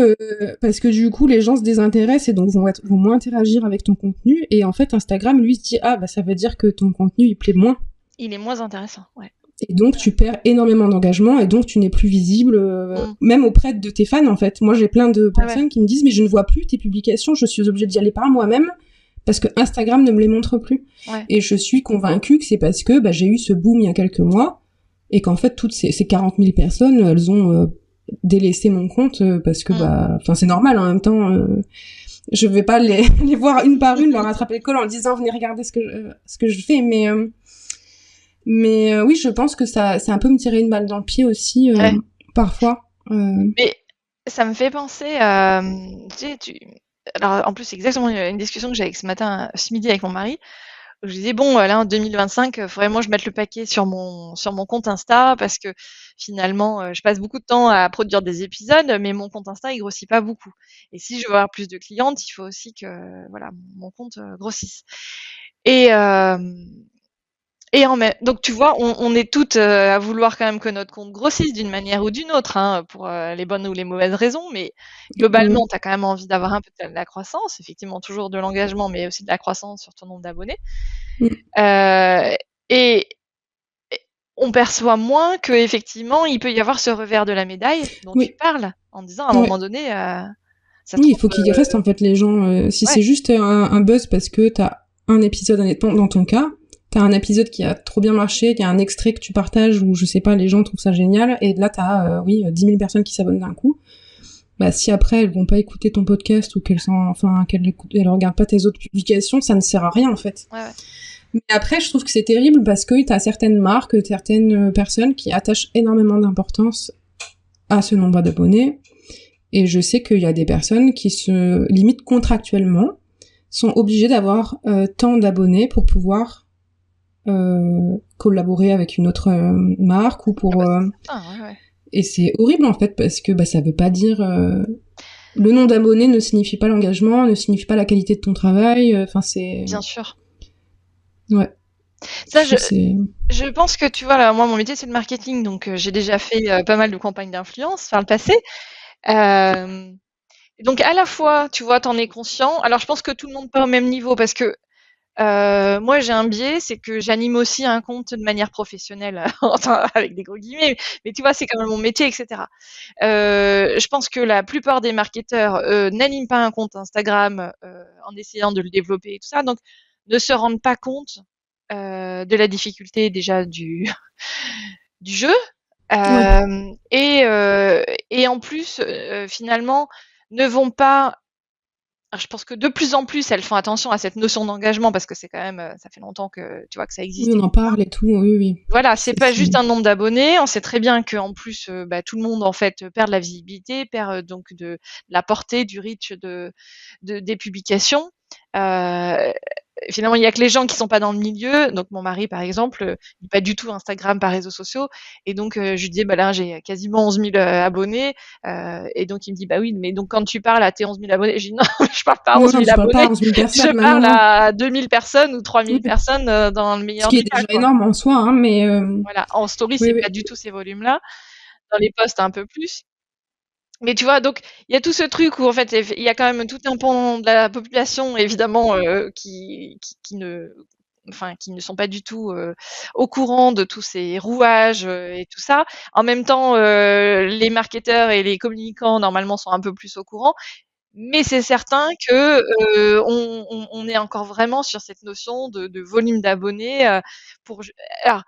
Parce que du coup, les gens se désintéressent et donc vont moins interagir avec ton contenu. Et en fait, Instagram, lui, se dit ça veut dire que ton contenu, il plaît moins. Il est moins intéressant, ouais. Et donc, tu perds énormément d'engagement et donc tu n'es plus visible, même auprès de tes fans, en fait. Moi, j'ai plein de personnes qui me disent, mais je ne vois plus tes publications, je suis obligée d'y aller par moi-même parce que Instagram ne me les montre plus. Ouais. Et je suis convaincue que c'est parce que j'ai eu ce boom il y a quelques mois et qu'en fait, toutes ces 40 000 personnes, elles ont délaissé mon compte parce que, c'est normal, en même temps, je vais pas les voir une par une, leur attraper le col en disant, venez regarder ce que je fais, mais oui, je pense que ça, c'est un peu me tirer une balle dans le pied aussi, parfois. Mais ça me fait penser à... Alors, en plus, c'est exactement une discussion que j'avais ce midi avec mon mari. Où je disais, bon, là, en 2025, il faudrait vraiment que je mette le paquet sur mon compte Insta parce que finalement, je passe beaucoup de temps à produire des épisodes, mais mon compte Insta, il grossit pas beaucoup. Et si je veux avoir plus de clientes, il faut aussi que, mon compte grossisse. Donc tu vois, on est toutes à vouloir quand même que notre compte grossisse d'une manière ou d'une autre, hein, pour les bonnes ou les mauvaises raisons, mais globalement, tu as quand même envie d'avoir un peu de la croissance, effectivement toujours de l'engagement, mais aussi de la croissance sur ton nombre d'abonnés. Et on perçoit moins que effectivement, il peut y avoir ce revers de la médaille dont tu parles, en disant à un moment donné, il faut qu'il reste en fait les gens. Si c'est juste un buzz parce que t'as un épisode, dans ton cas, t'as un épisode qui a trop bien marché, qu'il y a un extrait que tu partages ou je sais pas, les gens trouvent ça génial, et là t'as 10 000 personnes qui s'abonnent d'un coup. Si après elles vont pas écouter ton podcast ou qu'elles regardent pas tes autres publications, ça ne sert à rien en fait. Ouais. Mais après, je trouve que c'est terrible parce que t'as certaines marques, certaines personnes qui attachent énormément d'importance à ce nombre d'abonnés. Et je sais qu'il y a des personnes qui se limitent contractuellement, sont obligées d'avoir tant d'abonnés pour pouvoir collaborer avec une autre marque ou pour... Et c'est horrible en fait parce que ça veut pas dire... Le nombre d'abonnés ne signifie pas l'engagement, ne signifie pas la qualité de ton travail. C'est... Bien sûr. Ouais. Ça, je pense que tu vois, là, moi, mon métier, c'est le marketing, donc j'ai déjà fait pas mal de campagnes d'influence par le passé. Donc, à la fois, tu vois, t'en es conscient. Alors, je pense que tout le monde pas au même niveau parce que moi, j'ai un biais, c'est que j'anime aussi un compte de manière professionnelle, avec des gros guillemets, mais tu vois, c'est quand même mon métier, etc. Je pense que la plupart des marketeurs n'animent pas un compte Instagram en essayant de le développer et tout ça, donc ne se rendent pas compte de la difficulté déjà du jeu. Et en plus, finalement, ne vont pas... Alors, je pense que de plus en plus, elles font attention à cette notion d'engagement parce que c'est quand même, ça fait longtemps que tu vois que ça existe. Oui, on en parle et tout, oui. Voilà, c'est pas juste un nombre d'abonnés. On sait très bien qu'en plus, tout le monde en fait perd de la visibilité, perd donc de la portée, du reach des publications. Finalement, il y a que les gens qui sont pas dans le milieu. Donc mon mari, par exemple, il n'est pas du tout Instagram par réseaux sociaux, et donc je lui disais, là j'ai quasiment 11 000 abonnés, et donc il me dit, oui, mais donc quand tu parles à tes 11 000 abonnés, je dis non, je parle pas à 11 000 abonnés, je parle à 2 000 personnes ou 3 000 personnes dans le meilleur des cas. Ce qui est déjà énorme en soi, hein, mais voilà, en story, c'est pas du tout ces volumes-là. Dans les posts, un peu plus. Mais tu vois, donc il y a tout ce truc où en fait il y a quand même tout un pan de la population évidemment qui ne sont pas du tout au courant de tous ces rouages et tout ça. En même temps, les marketeurs et les communicants normalement sont un peu plus au courant, mais c'est certain que on est encore vraiment sur cette notion de volume d'abonnés alors,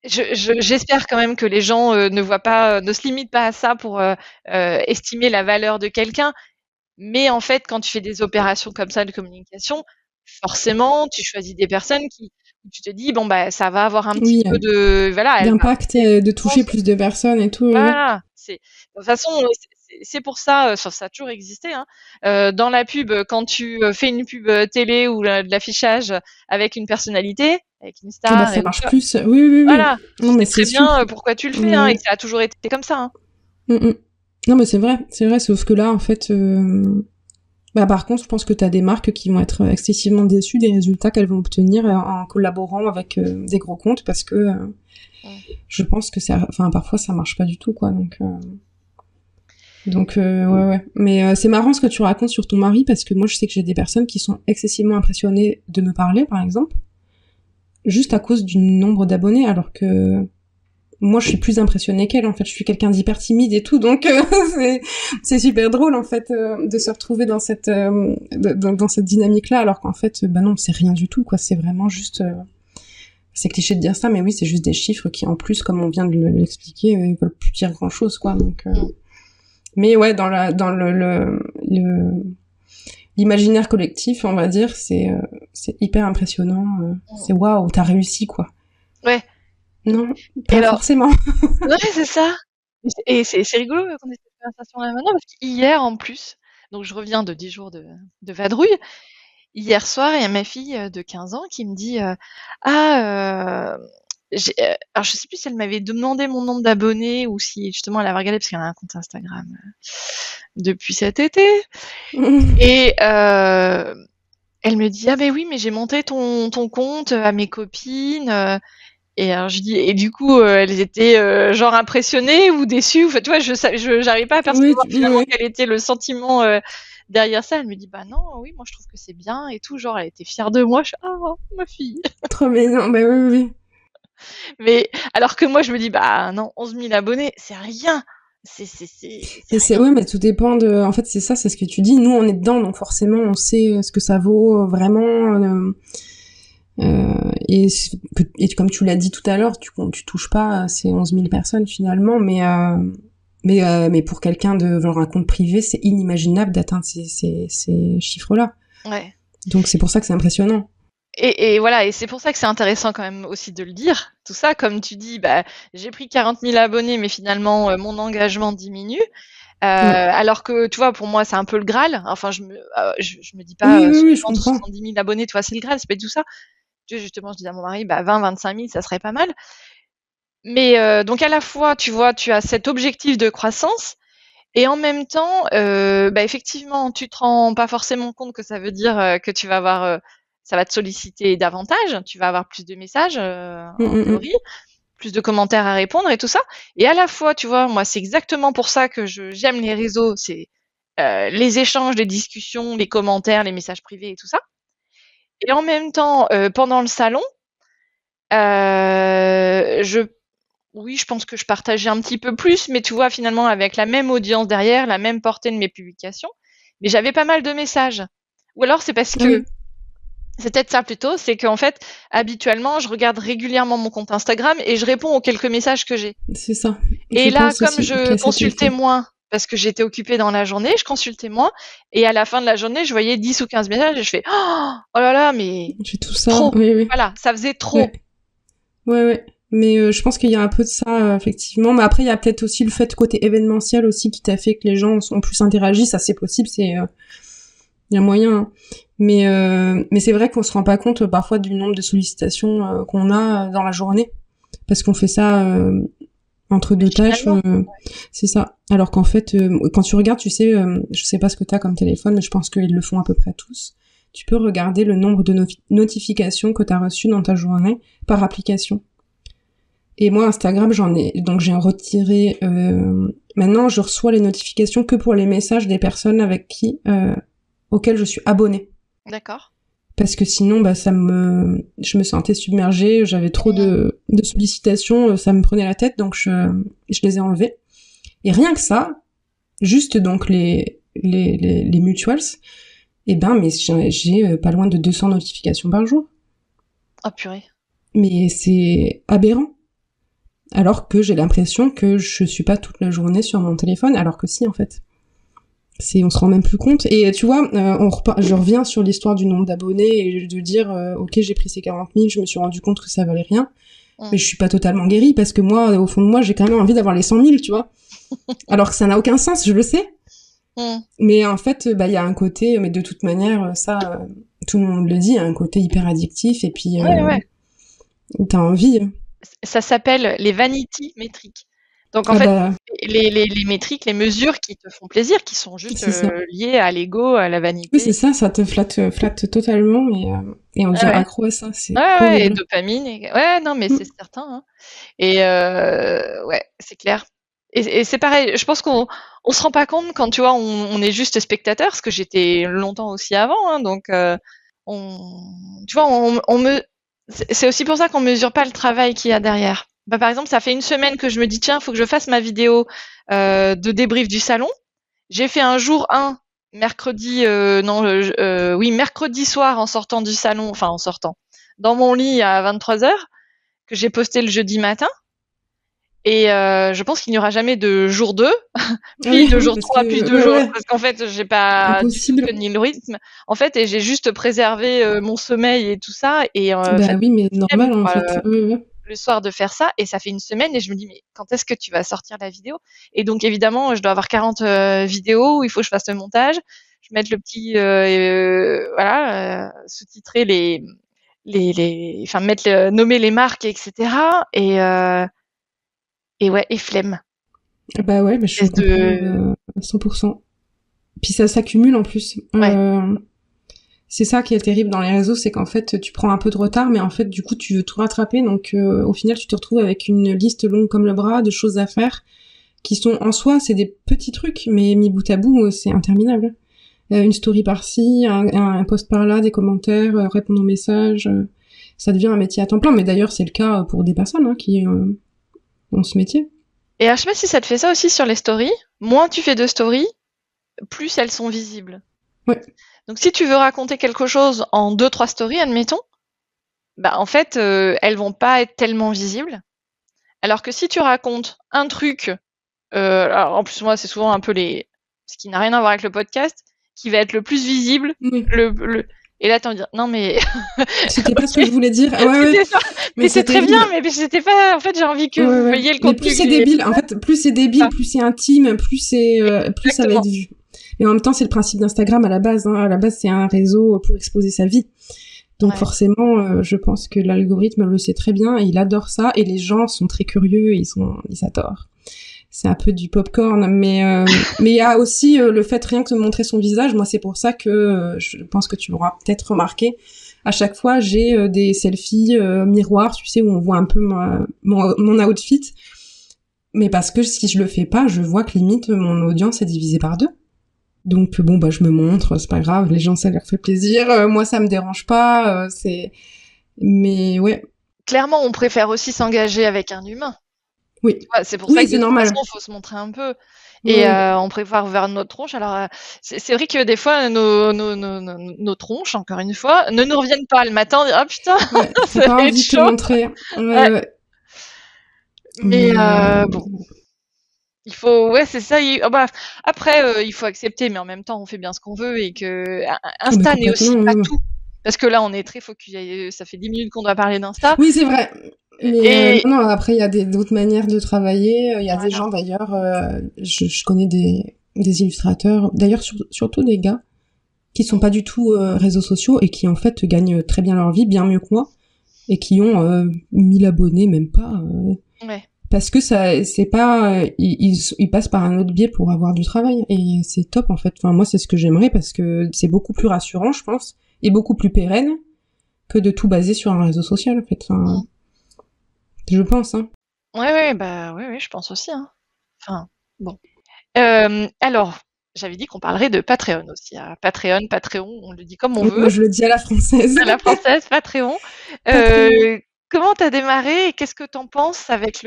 j'espère quand même que les gens ne se limitent pas à ça pour estimer la valeur de quelqu'un. Mais en fait, quand tu fais des opérations comme ça de communication, forcément, tu choisis des personnes où tu te dis, ça va avoir un petit peu d'impact, de toucher plus de personnes et tout. Voilà. De toute façon, c'est pour ça, ça a toujours existé. Dans la pub, quand tu fais une pub télé ou de l'affichage avec une personnalité, avec une star, ça marche plus. Oui. Voilà. Non, mais c'est très bien pourquoi tu le fais, et que ça a toujours été comme ça. Non, mais c'est vrai, sauf que là, en fait, Bah, par contre, je pense que tu as des marques qui vont être excessivement déçues des résultats qu'elles vont obtenir en collaborant avec des gros comptes parce que je pense que parfois ça marche pas du tout, quoi. Donc ouais. Mais c'est marrant ce que tu racontes sur ton mari parce que moi je sais que j'ai des personnes qui sont excessivement impressionnées de me parler, par exemple, juste à cause du nombre d'abonnés, alors que moi je suis plus impressionnée qu'elle. En fait, je suis quelqu'un d'hyper timide et tout, donc c'est super drôle en fait de se retrouver dans cette dynamique-là, alors qu'en fait bah non, c'est rien du tout, quoi. C'est vraiment juste c'est cliché de dire ça, mais oui, c'est juste des chiffres qui, en plus, comme on vient de l'expliquer, veulent plus dire grand-chose, quoi. Donc, mais ouais, dans l'imaginaire collectif, on va dire, c'est hyper impressionnant. C'est waouh, t'as réussi, quoi. Ouais. Non, pas forcément. Ouais, c'est ça. Et c'est rigolo qu'on ait cette conversation-là maintenant, parce qu'hier, en plus, donc je reviens de 10 jours de vadrouille. Hier soir, il y a ma fille de 15 ans qui me dit alors je sais plus si elle m'avait demandé mon nombre d'abonnés ou si justement elle avait regardé parce qu'elle a un compte Instagram depuis cet été. Et elle me dit ben oui, mais j'ai monté ton compte à mes copines. Et alors je dis, et du coup elles étaient genre impressionnées ou déçues. Enfin, tu vois, j'arrivais pas à percevoir finalement quel était le sentiment derrière ça. Elle me dit bah non, oui, moi je trouve que c'est bien et tout. Genre elle était fière de moi. Ma fille. Trop mignon, bah oui. Mais alors que moi je me dis bah non, 11 000 abonnés, c'est rien. C'est ouais, mais tout dépend de. En fait, c'est ça, c'est ce que tu dis. Nous, on est dedans, donc forcément, on sait ce que ça vaut vraiment. Et comme tu l'as dit tout à l'heure, tu touches pas ces 11 000 personnes finalement, mais pour quelqu'un de genre un compte privé, c'est inimaginable d'atteindre ces chiffres-là. Ouais. Donc c'est pour ça que c'est impressionnant. Et voilà, et c'est pour ça que c'est intéressant quand même aussi de le dire. Tout ça, comme tu dis, bah j'ai pris 40 000 abonnés, mais finalement mon engagement diminue. Alors que tu vois, pour moi c'est un peu le Graal. Enfin, je me dis pas oui, je comprends. 70 000 abonnés, tu vois, c'est le Graal, c'est pas du tout ça. Tu vois, justement, je dis à mon mari, bah 20-25 000, ça serait pas mal. Mais donc à la fois, tu vois, tu as cet objectif de croissance, et en même temps, bah effectivement, tu te rends pas forcément compte que ça veut dire que tu vas avoir, ça va te solliciter davantage, tu vas avoir plus de messages en théorie, plus de commentaires à répondre et tout ça. Et à la fois, tu vois, moi c'est exactement pour ça que j'aime les réseaux, c'est les échanges, les discussions, les commentaires, les messages privés et tout ça. Et en même temps, pendant le salon, oui, je pense que je partageais un petit peu plus, mais tu vois, finalement, avec la même audience derrière, la même portée de mes publications, mais j'avais pas mal de messages. Ou alors c'est parce que c'est peut-être ça plutôt, c'est qu'en fait, habituellement, je regarde régulièrement mon compte Instagram et je réponds aux quelques messages que j'ai. C'est ça. Et là, comme je consultais moins, parce que j'étais occupée dans la journée, je consultais moins, et à la fin de la journée, je voyais 10 ou 15 messages et je fais oh là là, mais j'ai tout ça. Trop. Oui. Voilà, ça faisait trop. Ouais. Mais je pense qu'il y a un peu de ça, effectivement. Mais après, il y a peut-être aussi le fait côté événementiel aussi qui t'a fait que les gens ont plus interagi. Ça, c'est possible, il y a moyen. Hein. Mais c'est vrai qu'on se rend pas compte parfois du nombre de sollicitations qu'on a dans la journée. Parce qu'on fait ça entre deux tâches. C'est ça. Alors qu'en fait, quand tu regardes, tu sais, je sais pas ce que t'as comme téléphone, mais je pense qu'ils le font à peu près tous. Tu peux regarder le nombre de notifications que t'as reçues dans ta journée par application. Et moi, Instagram, j'ai retiré. Maintenant, je reçois les notifications que pour les messages des personnes auxquelles je suis abonnée. D'accord. Parce que sinon, je me sentais submergée, j'avais trop de sollicitations, ça me prenait la tête, donc je les ai enlevées. Et rien que ça, juste donc les mutuals, mais j'ai pas loin de 200 notifications par jour. Oh purée. Mais c'est aberrant. Alors que j'ai l'impression que je suis pas toute la journée sur mon téléphone, alors que si, en fait. On se rend même plus compte. Et tu vois, je reviens sur l'histoire du nombre d'abonnés et de dire, ok, j'ai pris ces 40 000, je me suis rendu compte que ça valait rien. Mais je suis pas totalement guérie parce que moi, au fond de moi, j'ai quand même envie d'avoir les 100 000, tu vois. Alors que ça n'a aucun sens, je le sais. Mais en fait, il y a un côté, mais de toute manière, ça, tout le monde le dit, il y a un côté hyper addictif et puis t'as envie. Ça s'appelle les vanity métriques. Donc en fait, les métriques, les mesures qui te font plaisir, qui sont juste liées à l'ego, à la vanité. Oui, c'est ça te flatte totalement et on devient accro à ça. C'est horrible. Et dopamine. Ouais, non, mais c'est certain. Hein. Et ouais, c'est clair. Et c'est pareil, je pense qu'on se rend pas compte quand, tu vois, on est juste spectateur, ce que j'étais longtemps aussi avant. Hein, donc, tu vois, c'est aussi pour ça qu'on mesure pas le travail qu'il y a derrière. Bah, par exemple, ça fait une semaine que je me dis, tiens, faut que je fasse ma vidéo de débrief du salon. J'ai fait un jour 1, mercredi soir en sortant du salon, dans mon lit à 23h, que j'ai posté le jeudi matin. Et je pense qu'il n'y aura jamais de jour 2, puis de jour 3, puis de jour... Parce qu'en fait, j'ai pas du tout tenu le rythme. En fait, et j'ai juste préservé mon sommeil et tout ça. Et oui, mais normal, en fait. Le soir de faire ça, et ça fait une semaine, et je me dis, mais quand est-ce que tu vas sortir la vidéo? Et donc, évidemment, je dois avoir 40 vidéos où il faut que je fasse le montage, je mette le petit... sous-titrer nommer les marques, etc. Et flemme. Bah ouais, je comprends à 100%. Puis ça s'accumule en plus. C'est ça qui est terrible dans les réseaux, c'est qu'en fait, tu prends un peu de retard, mais en fait, du coup, tu veux tout rattraper. Donc, au final, tu te retrouves avec une liste longue comme le bras de choses à faire qui sont, en soi, c'est des petits trucs, mais mis bout à bout, c'est interminable. Une story par-ci, un post par-là, des commentaires, répondre aux messages. Ça devient un métier à temps plein. Mais d'ailleurs, c'est le cas pour des personnes qui ont ce métier. Et alors, je sais pas si ça te fait ça aussi sur les stories. Moins tu fais de stories, plus elles sont visibles. Ouais. Donc, si tu veux raconter quelque chose en 2-3 stories, admettons, bah, en fait, elles vont pas être tellement visibles. Alors que si tu racontes un truc, alors en plus, moi, c'est souvent un peu ce qui n'a rien à voir avec le podcast, qui va être le plus visible, et là, t'en dis, non, mais... C'était pas ce que je voulais dire. Ouais. Mais c'est très bien, mais c'était pas... En fait, j'ai envie que vous voyiez le contenu. Mais plus c'est débile, en fait, plus c'est débile, plus c'est intime, plus ça va être vu. Et en même temps, c'est le principe d'Instagram à la base. Hein. À la base, c'est un réseau pour exposer sa vie. Donc forcément, je pense que l'algorithme le sait très bien et il adore ça. Et les gens sont très curieux, ils adorent. C'est un peu du popcorn, mais il y a aussi le fait rien que de montrer son visage. Moi, c'est pour ça que je pense que tu l'auras peut-être remarqué. À chaque fois, j'ai des selfies miroirs, tu sais, où on voit un peu mon outfit. Mais parce que si je le fais pas, je vois que limite mon audience est divisée par 2. Donc je me montre, c'est pas grave, les gens ça leur fait plaisir, moi ça me dérange pas, mais ouais. Clairement, on préfère aussi s'engager avec un humain. Oui. C'est pour ça que de toute façon, faut se montrer un peu. Et on préfère vers notre tronche. Alors, c'est vrai que des fois, nos tronches, encore une fois, ne nous reviennent pas le matin. On dit, ah putain, ça va être chaud. Montrer. Ouais. Mais bon. Il faut, c'est ça. Après, il faut accepter, mais en même temps, on fait bien ce qu'on veut et que Insta n'est aussi pas tout. Parce que là, on est très focus. Ça fait 10 minutes qu'on doit parler d'Insta. Oui, c'est vrai. Mais non, après, il y a d'autres manières de travailler. Il y a des gens, d'ailleurs, je connais des illustrateurs, d'ailleurs, surtout des gars qui sont pas du tout réseaux sociaux et qui, en fait, gagnent très bien leur vie, bien mieux que moi, et qui ont 1000 abonnés, même pas. Parce que ça, c'est pas, ils passent par un autre biais pour avoir du travail et c'est top en fait. Enfin moi c'est ce que j'aimerais parce que c'est beaucoup plus rassurant je pense et beaucoup plus pérenne que de tout baser sur un réseau social en fait. Enfin, je pense. Hein. Ouais, je pense aussi. Hein. Enfin bon. Alors j'avais dit qu'on parlerait de Patreon aussi. Hein. Patreon, on le dit comme on veut. Moi je le dis à la française. À la française, Patreon. Comment t'as démarré et qu'est-ce que t'en penses avec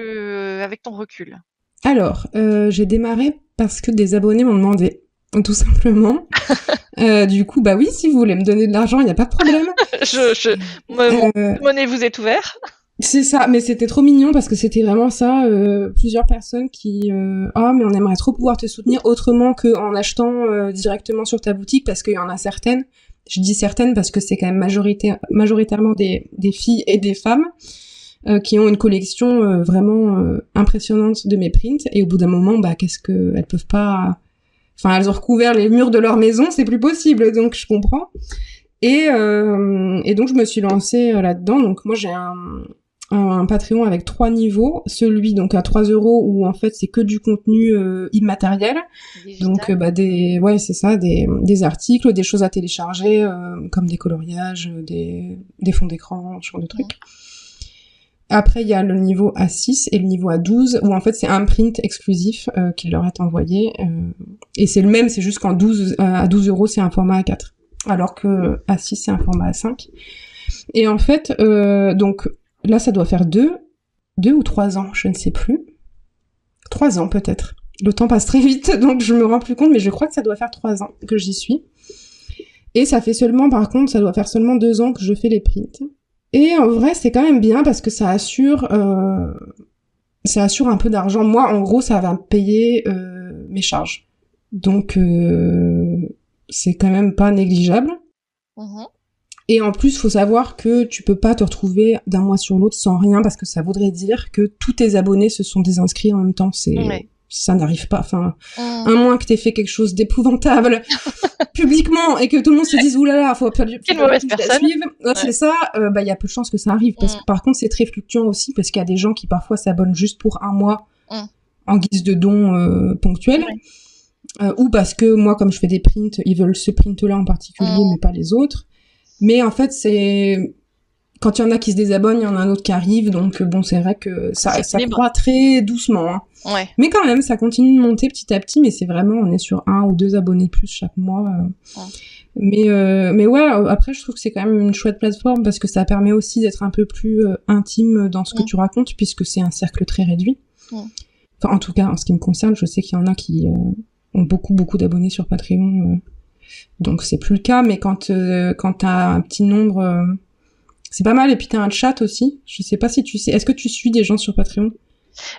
ton recul? Alors, j'ai démarré parce que des abonnés m'ont demandé, tout simplement. Du coup, oui, si vous voulez me donner de l'argent, il n'y a pas de problème. Mon monnaie vous est ouvert. C'est ça, mais c'était trop mignon parce que c'était vraiment ça, plusieurs personnes qui mais on aimerait trop pouvoir te soutenir autrement qu'en achetant directement sur ta boutique parce qu'il y en a certaines. Je dis certaines parce que c'est quand même majoritairement des filles et des femmes qui ont une collection vraiment impressionnante de mes prints et au bout d'un moment qu'est-ce que elles peuvent pas, enfin elles ont recouvert les murs de leur maison, c'est plus possible, donc je comprends et donc je me suis lancée là-dedans. Donc moi j'ai un Patreon avec 3 niveaux, celui donc à 3 euros où en fait c'est que du contenu immatériel, Digital. donc c'est ça, des articles, des choses à télécharger comme des coloriages, des fonds d'écran, ce genre de trucs. Après il y a le niveau A6 et le niveau A12 où en fait c'est un print exclusif qui leur est envoyé et c'est le même, c'est juste qu'en 12 à 12 euros c'est un format A4 alors que A6 c'est un format A5. Et en fait donc là, ça doit faire 2 ou 3 ans, je ne sais plus. 3 ans, peut-être. Le temps passe très vite, donc je me rends plus compte, mais je crois que ça doit faire 3 ans que j'y suis. Et ça doit faire seulement 2 ans que je fais les prints. Et en vrai, c'est quand même bien parce que ça assure un peu d'argent. Moi, en gros, ça va me payer mes charges. Donc, c'est quand même pas négligeable. Et en plus, faut savoir que tu peux pas te retrouver d'un mois sur l'autre sans rien parce que ça voudrait dire que tous tes abonnés se sont désinscrits en même temps. Ça n'arrive pas. Enfin, à moins que t'aies fait quelque chose d'épouvantable publiquement et que tout le monde se dise oulala, faut pas quelle mauvaise personne. C'est ça. Y a peu de chances que ça arrive parce que par contre, c'est très fluctuant aussi parce qu'il y a des gens qui parfois s'abonnent juste pour un mois en guise de don ponctuel. Ou parce que moi, comme je fais des prints, ils veulent ce print-là en particulier, mais pas les autres. Mais en fait, quand il y en a qui se désabonnent, il y en a un autre qui arrive, donc bon, c'est vrai que ça croît très doucement. Hein. Ouais. Mais quand même, ça continue de monter petit à petit, mais c'est vraiment, on est sur 1 ou 2 abonnés de plus chaque mois. Mais ouais, après, je trouve que c'est quand même une chouette plateforme parce que ça permet aussi d'être un peu plus intime dans ce que tu racontes, puisque c'est un cercle très réduit. Enfin, en tout cas, en ce qui me concerne, je sais qu'il y en a qui ont beaucoup d'abonnés sur Patreon. Donc c'est plus le cas, mais quand t'as un petit nombre, c'est pas mal. Et puis t'as un chat aussi. Je sais pas si tu sais. Est-ce que tu suis des gens sur Patreon?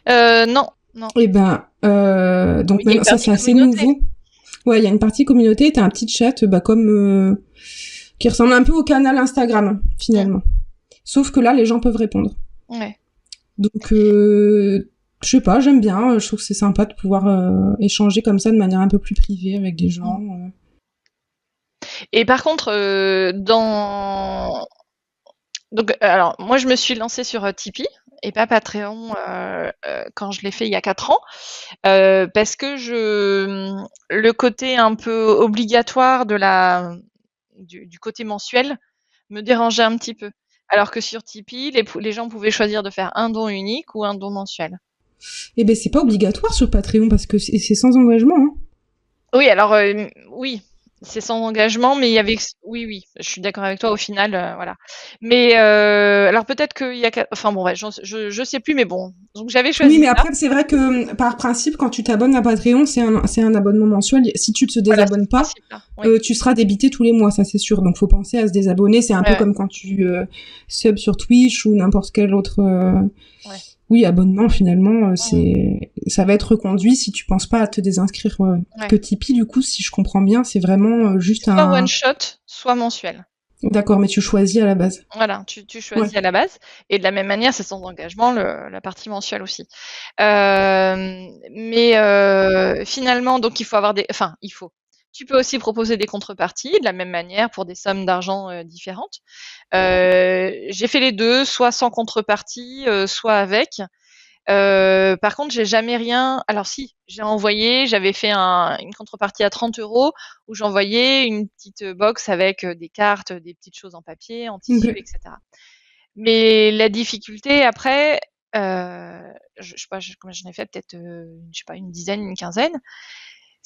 Non. Et donc maintenant, ça c'est assez nouveau. Ouais, il y a une partie communauté. T'as un petit chat, comme qui ressemble un peu au canal Instagram finalement. Sauf que là, les gens peuvent répondre. Ouais. Donc je sais pas, j'aime bien. Je trouve que c'est sympa de pouvoir échanger comme ça de manière un peu plus privée avec des gens. Et par contre, donc, alors, moi, je me suis lancée sur Tipeee et pas Patreon quand je l'ai fait il y a 4 ans, parce que le côté un peu obligatoire du côté mensuel me dérangeait un petit peu. Alors que sur Tipeee, les gens pouvaient choisir de faire un don unique ou un don mensuel. Eh ben, c'est pas obligatoire sur Patreon parce que c'est sans engagement. Hein. Oui, alors, oui. C'est sans engagement, mais il y avait... Oui, je suis d'accord avec toi, au final, voilà. Mais, alors peut-être qu'il y a... Enfin bon, ouais, je sais plus, mais bon. Donc j'avais choisi Oui, mais ça. après, c'est vrai que, par principe, quand tu t'abonnes à Patreon, c'est un abonnement mensuel. Si tu te désabonnes pas, tu seras débité tous les mois, ça c'est sûr. Donc faut penser à se désabonner. C'est un peu comme quand tu subs sur Twitch ou n'importe quel autre... Oui, abonnement, finalement, ça va être reconduit si tu penses pas à te désinscrire. Que Tipeee, du coup, si je comprends bien, c'est vraiment juste soit one shot, soit mensuel. D'accord, mais tu choisis à la base. Voilà, tu choisis à la base. Et de la même manière, c'est sans engagement, la partie mensuelle aussi. Mais finalement, donc il faut avoir tu peux aussi proposer des contreparties de la même manière pour des sommes d'argent différentes. J'ai fait les deux, soit sans contrepartie, soit avec. Par contre, j'ai jamais rien. Alors si, j'avais fait une contrepartie à 30 € où j'envoyais une petite box avec des cartes, des petites choses en papier, en tissu, etc. Mais la difficulté après, je sais pas, combien j'en ai fait, peut-être, je sais pas, une dizaine, une quinzaine.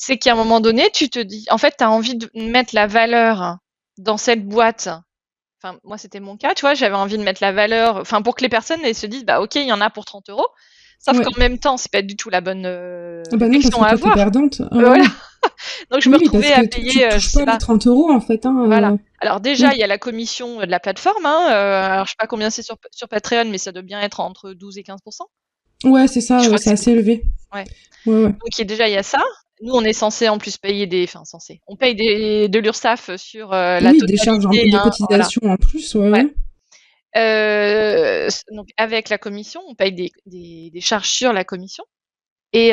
C'est qu'à un moment donné, tu te dis, en fait, tu as envie de mettre la valeur dans cette boîte. Enfin, moi, c'était mon cas, tu vois, j'avais envie de mettre la valeur, enfin, pour que les personnes elles se disent, bah, ok, il y en a pour 30 €. Sauf qu'en même temps, c'est pas du tout la bonne réflexion à avoir. Perdante. Voilà. Donc, je me retrouvais à payer, je sais pas, les 30 € en fait. Hein, voilà. Alors déjà, il y a la commission de la plateforme. Hein, alors, je sais pas combien c'est sur Patreon, mais ça doit bien être entre 12 et 15%. Ouais, c'est ça, c'est assez élevé. Ouais. Donc déjà, il y a ça. Nous, on est censé en plus payer on paye de l'URSSAF sur la totalité. Des charges, des cotisations en plus, donc avec la commission, on paye des charges sur la commission. Et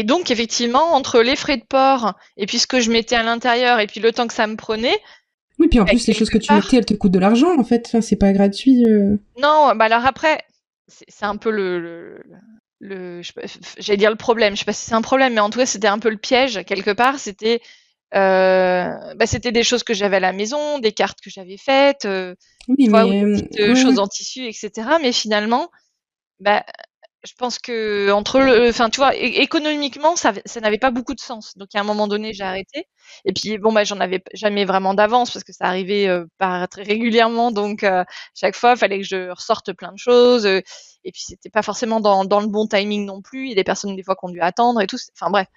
donc effectivement, entre les frais de port et puis ce que je mettais à l'intérieur et puis le temps que ça me prenait, Oui, puis en plus, les choses que tu mettais, elles te coûtent de l'argent, en fait. Enfin, c'est pas gratuit. Non, bah alors après, c'est un peu j'allais dire le problème. Je sais pas si c'est un problème, mais en tout cas, c'était un peu le piège quelque part. C'était des choses que j'avais à la maison, des cartes que j'avais faites, Oui, tu vois, ou mais des petites choses en tissu, etc. Mais finalement, bah, je pense que enfin, tu vois, économiquement, ça n'avait pas beaucoup de sens. Donc, à un moment donné, j'ai arrêté. Et puis, bon, bah, j'en avais jamais vraiment d'avance parce que ça arrivait pas très régulièrement. Donc, chaque fois, il fallait que je ressorte plein de choses. Et puis, c'était pas forcément dans le bon timing non plus. Il y a des personnes, des fois, qui ont dû attendre et tout. Enfin, bref.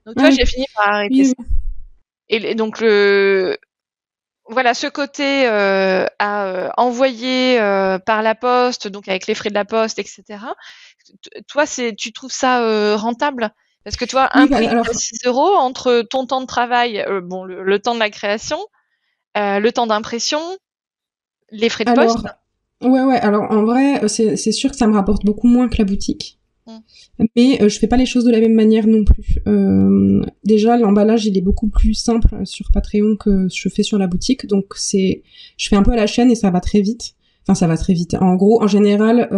Donc, tu vois, j'ai fini par arrêter ça. Et donc, voilà, ce côté à envoyer par la poste, donc avec les frais de la poste, etc. Toi, tu trouves ça rentable? Parce que toi, un prix de 6 € entre ton temps de travail, bon, le temps de la création, le temps d'impression, les frais de poste. Ouais. Alors, en vrai, c'est sûr que ça me rapporte beaucoup moins que la boutique. Mais je fais pas les choses de la même manière non plus. Déjà, l'emballage, il est beaucoup plus simple sur Patreon que je fais sur la boutique. Donc, je fais un peu à la chaîne et ça va très vite. Enfin, ça va très vite. En gros, en général,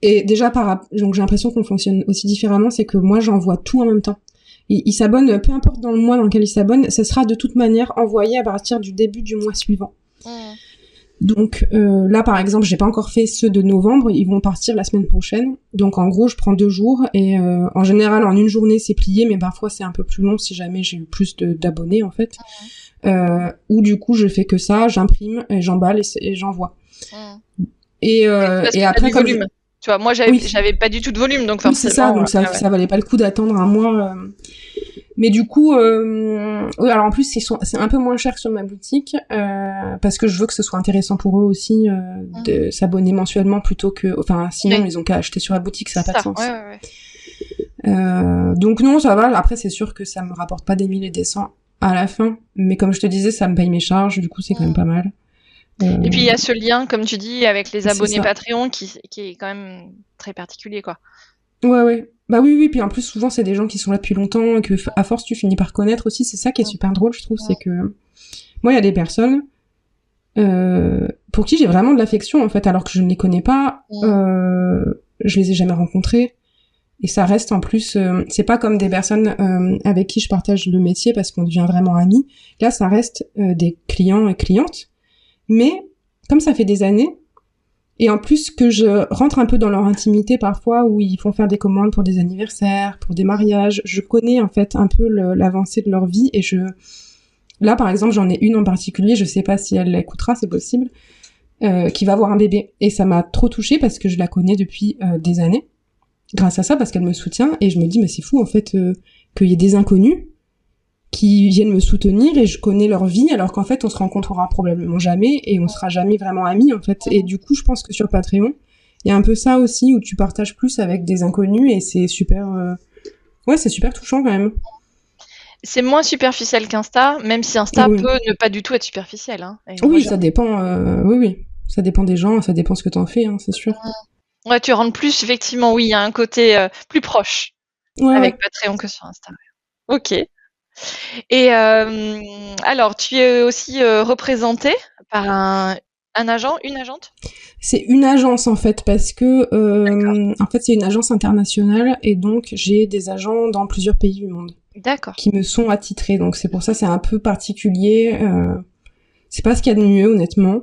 et déjà, donc j'ai l'impression qu'on fonctionne aussi différemment, c'est que moi, j'envoie tout en même temps. Il s'abonne, peu importe dans le mois dans lequel il s'abonne, ça sera de toute manière envoyé à partir du début du mois suivant. Donc là, par exemple, j'ai pas encore fait ceux de novembre, ils vont partir la semaine prochaine. Donc en gros, je prends 2 jours et en général, en une journée, c'est plié, mais parfois c'est un peu plus long si jamais j'ai eu plus d'abonnés en fait. Ou du coup, je fais que ça, j'imprime, et j'emballe et j'envoie. Et après, comme volume. Tu vois, moi, j'avais pas du tout de volume, donc forcément. Oui, c'est ça, donc ça valait pas le coup d'attendre un mois. Mais du coup, oui, alors en plus, c'est un peu moins cher que sur ma boutique, parce que je veux que ce soit intéressant pour eux aussi de s'abonner mensuellement plutôt que... Enfin, sinon, ils ont qu'à acheter sur la boutique, ça n'a pas de sens. Donc non, ça va. Après, c'est sûr que ça me rapporte pas des 1000 et des 100 à la fin, mais comme je te disais, ça me paye mes charges, du coup, c'est quand même pas mal. Et puis il y a ce lien, comme tu dis, avec les abonnés Patreon qui est quand même très particulier, quoi. Ouais. Bah oui, puis en plus souvent c'est des gens qui sont là depuis longtemps et que à force tu finis par connaître aussi, c'est ça qui est super drôle, je trouve, c'est que moi il y a des personnes pour qui j'ai vraiment de l'affection en fait, alors que je ne les connais pas, je les ai jamais rencontrés. Et ça reste en plus, c'est pas comme des personnes avec qui je partage le métier parce qu'on devient vraiment amis. Là, ça reste des clients et clientes. Mais comme ça fait des années, et en plus que je rentre un peu dans leur intimité parfois, où ils font faire des commandes pour des anniversaires, pour des mariages, je connais en fait un peu l'avancée de leur vie. Et là par exemple, j'en ai une en particulier, je sais pas si elle l'écoutera, c'est possible, qui va avoir un bébé. Et ça m'a trop touchée parce que je la connais depuis des années. Grâce à ça, parce qu'elle me soutient, et je me dis, mais c'est fou, en fait, qu'il y ait des inconnus qui viennent me soutenir, et je connais leur vie, alors qu'en fait, on se rencontrera probablement jamais, et on sera jamais vraiment amis, en fait. Et du coup, je pense que sur Patreon, il y a un peu ça aussi, où tu partages plus avec des inconnus, et c'est super... Ouais, c'est super touchant, quand même. C'est moins superficiel qu'Insta, même si Insta peut ne pas du tout être superficiel. Hein. Oui, ça dépend... Oui. Ça dépend des gens, ça dépend ce que t'en fais, hein, c'est sûr. Ouais, tu rentres plus, effectivement, oui, il y a un côté plus proche avec Patreon que sur Insta. Ok. Et alors, tu es aussi représentée par un agent, une agente? C'est une agence en fait, parce que en fait c'est une agence internationale et donc j'ai des agents dans plusieurs pays du monde. D'accord. Qui me sont attitrés, donc c'est pour ça c'est un peu particulier. C'est pas ce qu'il y a de mieux honnêtement.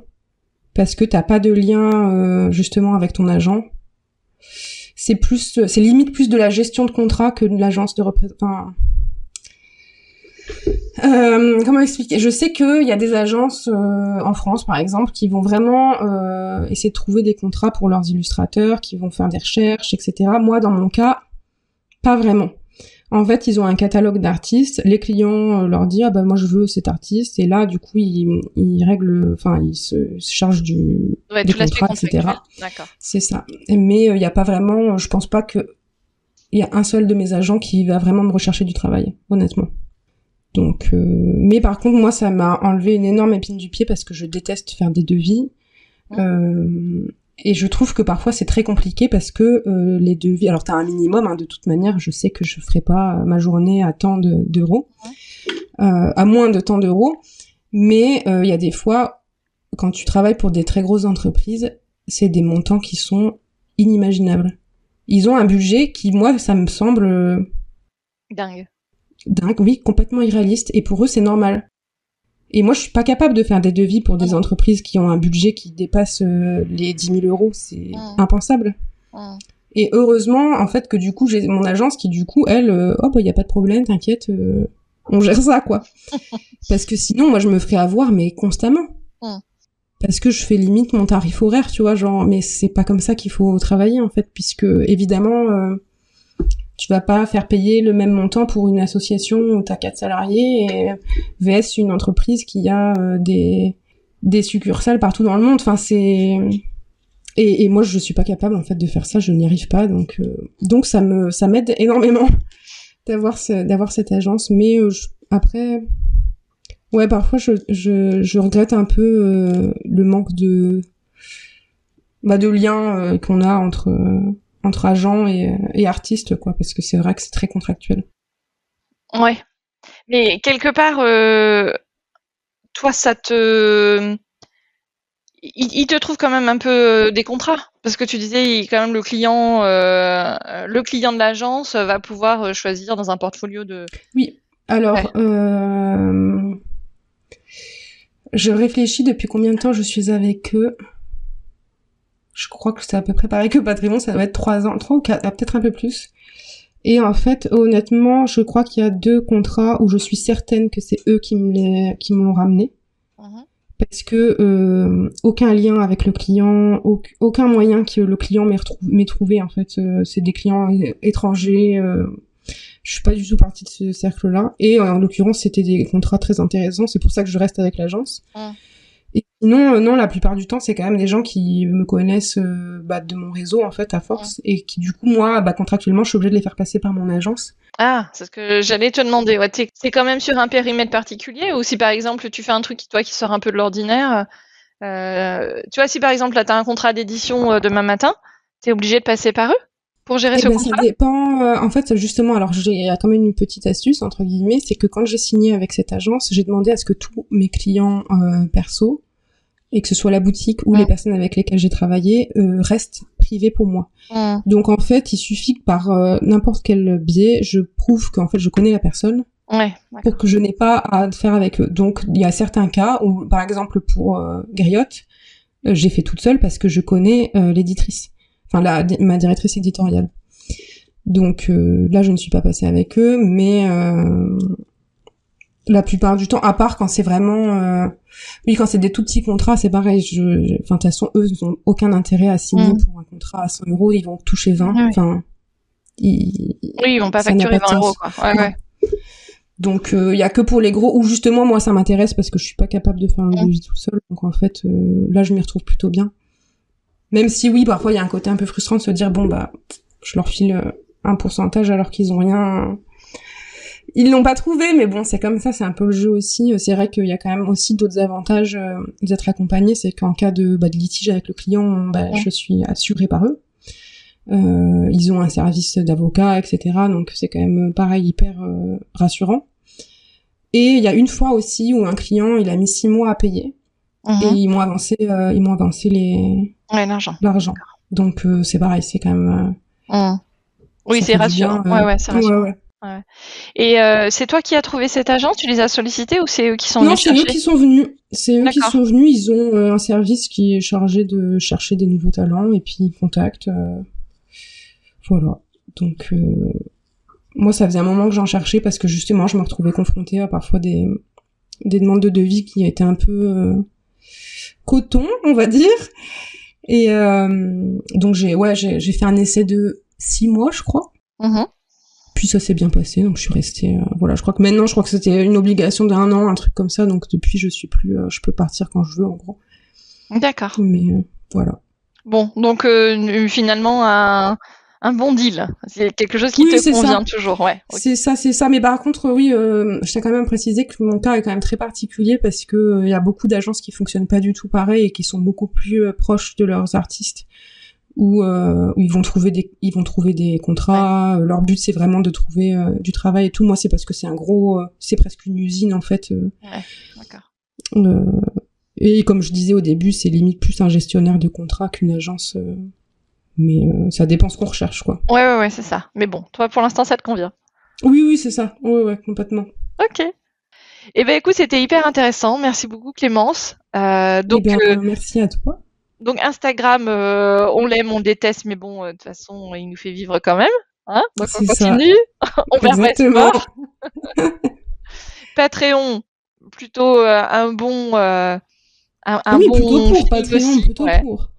Parce que t'as pas de lien justement avec ton agent. C'est limite plus de la gestion de contrat que de l'agence de représentation. Comment expliquer ? Je sais qu'il y a des agences en France par exemple qui vont vraiment essayer de trouver des contrats pour leurs illustrateurs, qui vont faire des recherches, etc. Moi dans mon cas, pas vraiment. En fait, ils ont un catalogue d'artistes. Les clients leur disent ah bah moi je veux cet artiste et là du coup ils règlent, enfin ils se chargent du contrat, etc. D'accord. C'est ça. Mais il y a pas vraiment, je pense pas que il y a un seul de mes agents qui va vraiment me rechercher du travail, honnêtement. Donc, mais par contre moi ça m'a enlevé une énorme épine du pied parce que je déteste faire des devis. Et je trouve que parfois c'est très compliqué parce que les devis, alors t'as un minimum, hein, de toute manière, je sais que je ferai pas ma journée à tant d'euros, à moins de tant d'euros, Mais il y a des fois, quand tu travailles pour des très grosses entreprises, c'est des montants qui sont inimaginables. Ils ont un budget qui, moi, ça me semble... dingue, oui, complètement irréaliste. Et pour eux, c'est normal. Et moi, je suis pas capable de faire des devis pour des entreprises qui ont un budget qui dépasse les 10 000 euros. C'est impensable. Et heureusement, en fait, que du coup, j'ai mon agence qui, du coup, elle, y a pas de problème, t'inquiète, on gère ça, quoi. Parce que sinon, moi, je me ferais avoir, mais constamment. Parce que je fais limite mon tarif horaire, tu vois, genre, mais c'est pas comme ça qu'il faut travailler, en fait, puisque, évidemment, tu vas pas faire payer le même montant pour une association où t'as 4 salariés et vs une entreprise qui a des succursales partout dans le monde. Enfin, c'est... Et moi, je suis pas capable, en fait, de faire ça, je n'y arrive pas, donc ça m'aide énormément d'avoir cette agence, mais après... Ouais, parfois je regrette un peu le manque de lien qu'on a entre agents et artistes, quoi, parce que c'est vrai que c'est très contractuel. Ouais, mais quelque part, toi, ça te... Il te trouve quand même un peu des contrats, parce que tu disais, quand même, le client de l'agence va pouvoir choisir dans un portfolio de... Oui, alors... Ouais. Je réfléchis depuis combien de temps je suis avec eux. Je crois que c'est à peu près pareil que Patreon, ça doit être 3 ans, 3 ou 4, peut-être un peu plus. Et en fait, honnêtement, je crois qu'il y a 2 contrats où je suis certaine que c'est eux qui me l'ont ramené. Parce que aucun lien avec le client, aucun moyen que le client m'ait trouvé, en fait. C'est des clients étrangers... Je suis pas du tout partie de ce cercle-là. Et en l'occurrence, c'était des contrats très intéressants. C'est pour ça que je reste avec l'agence. Et sinon, non, la plupart du temps, c'est quand même des gens qui me connaissent de mon réseau, en fait, à force. Et qui, du coup, moi, contractuellement, je suis obligée de les faire passer par mon agence. Ah, c'est ce que j'allais te demander. Ouais, c'est quand même sur un périmètre particulier, ou si, par exemple, tu fais un truc qui sort un peu de l'ordinaire. Tu vois, si, par exemple, là, t'as un contrat d'édition demain matin, t'es obligé de passer par eux pour gérer ce contrat? Ça dépend. En fait, justement, alors j'ai quand même une petite astuce, entre guillemets, c'est que quand j'ai signé avec cette agence, j'ai demandé à ce que tous mes clients perso, et que ce soit la boutique ou les personnes avec lesquelles j'ai travaillé, restent privés pour moi. Donc en fait, il suffit que par n'importe quel biais, je prouve qu'en fait je connais la personne, pour que je n'ai pas à faire avec eux. Donc il y a certains cas où, par exemple pour Griotte, j'ai fait toute seule parce que je connais l'éditrice. Enfin, ma directrice éditoriale. Donc là, je ne suis pas passée avec eux, mais la plupart du temps, à part quand c'est vraiment... quand c'est des tout petits contrats, c'est pareil. De toute façon, eux, ils n'ont aucun intérêt à signer pour un contrat à 100 €, ils vont toucher 20. Enfin, ils vont pas facturer 20 €, quoi. Ouais. Donc, il y a que pour les gros, où justement, moi, ça m'intéresse parce que je suis pas capable de faire le devis tout seul. Donc, en fait, là, je m'y retrouve plutôt bien. Même si, oui, parfois, il y a un côté un peu frustrant de se dire, je leur file un pourcentage alors qu'ils ont rien... Ils l'ont pas trouvé, mais bon, c'est comme ça, c'est un peu le jeu aussi. C'est vrai qu'il y a quand même aussi d'autres avantages d'être accompagné, c'est qu'en cas de litige avec le client, je suis assurée par eux. Ils ont un service d'avocat, etc. Donc, c'est quand même, pareil, hyper rassurant. Et il y a une fois aussi où un client, il a mis 6 mois à payer. Et ils m'ont avancé l'argent. Donc c'est pareil, c'est quand même oui, c'est rassurant. C'est rassurant. Ouais. Et c'est toi qui as trouvé cette agence? Tu les as sollicités ou c'est eux qui sont venus chercher? Non, c'est eux qui sont venus. C'est eux qui sont venus. Ils ont un service qui est chargé de chercher des nouveaux talents et puis ils contactent. Voilà. Donc moi, ça faisait un moment que j'en cherchais parce que justement, je me retrouvais confrontée à parfois des demandes de devis qui étaient un peu coton, on va dire. Et donc j'ai fait un essai de 6 mois, je crois. Puis ça s'est bien passé, donc je suis restée. Je crois que c'était une obligation d'1 an, un truc comme ça. Donc depuis, je suis plus, je peux partir quand je veux, en gros. D'accord. Mais voilà. Bon, donc finalement un bon deal. C'est quelque chose qui te convient toujours, ouais. Okay. C'est ça. Mais par contre, oui, je tiens quand même à préciser que mon cas est quand même très particulier parce que y a beaucoup d'agences qui fonctionnent pas du tout pareil et qui sont beaucoup plus proches de leurs artistes, où ils vont trouver des contrats. Leur but c'est vraiment de trouver du travail et tout. Moi, c'est parce que c'est c'est presque une usine en fait. Ouais, d'accord. Et comme je disais au début, c'est limite plus un gestionnaire de contrat qu'une agence. Mais ça dépend ce qu'on recherche, quoi. Ouais, c'est ça. Mais bon, toi, pour l'instant, ça te convient. Oui, c'est ça. Ouais, complètement. Ok. Eh ben, écoute, c'était hyper intéressant. Merci beaucoup, Clémence. Merci à toi. Donc, Instagram, on l'aime, on le déteste, mais bon, de toute façon, il nous fait vivre quand même. Hein, donc, on continue. On perd pas espoir. Patreon, plutôt un bon... plutôt pour Patreon, plutôt pour.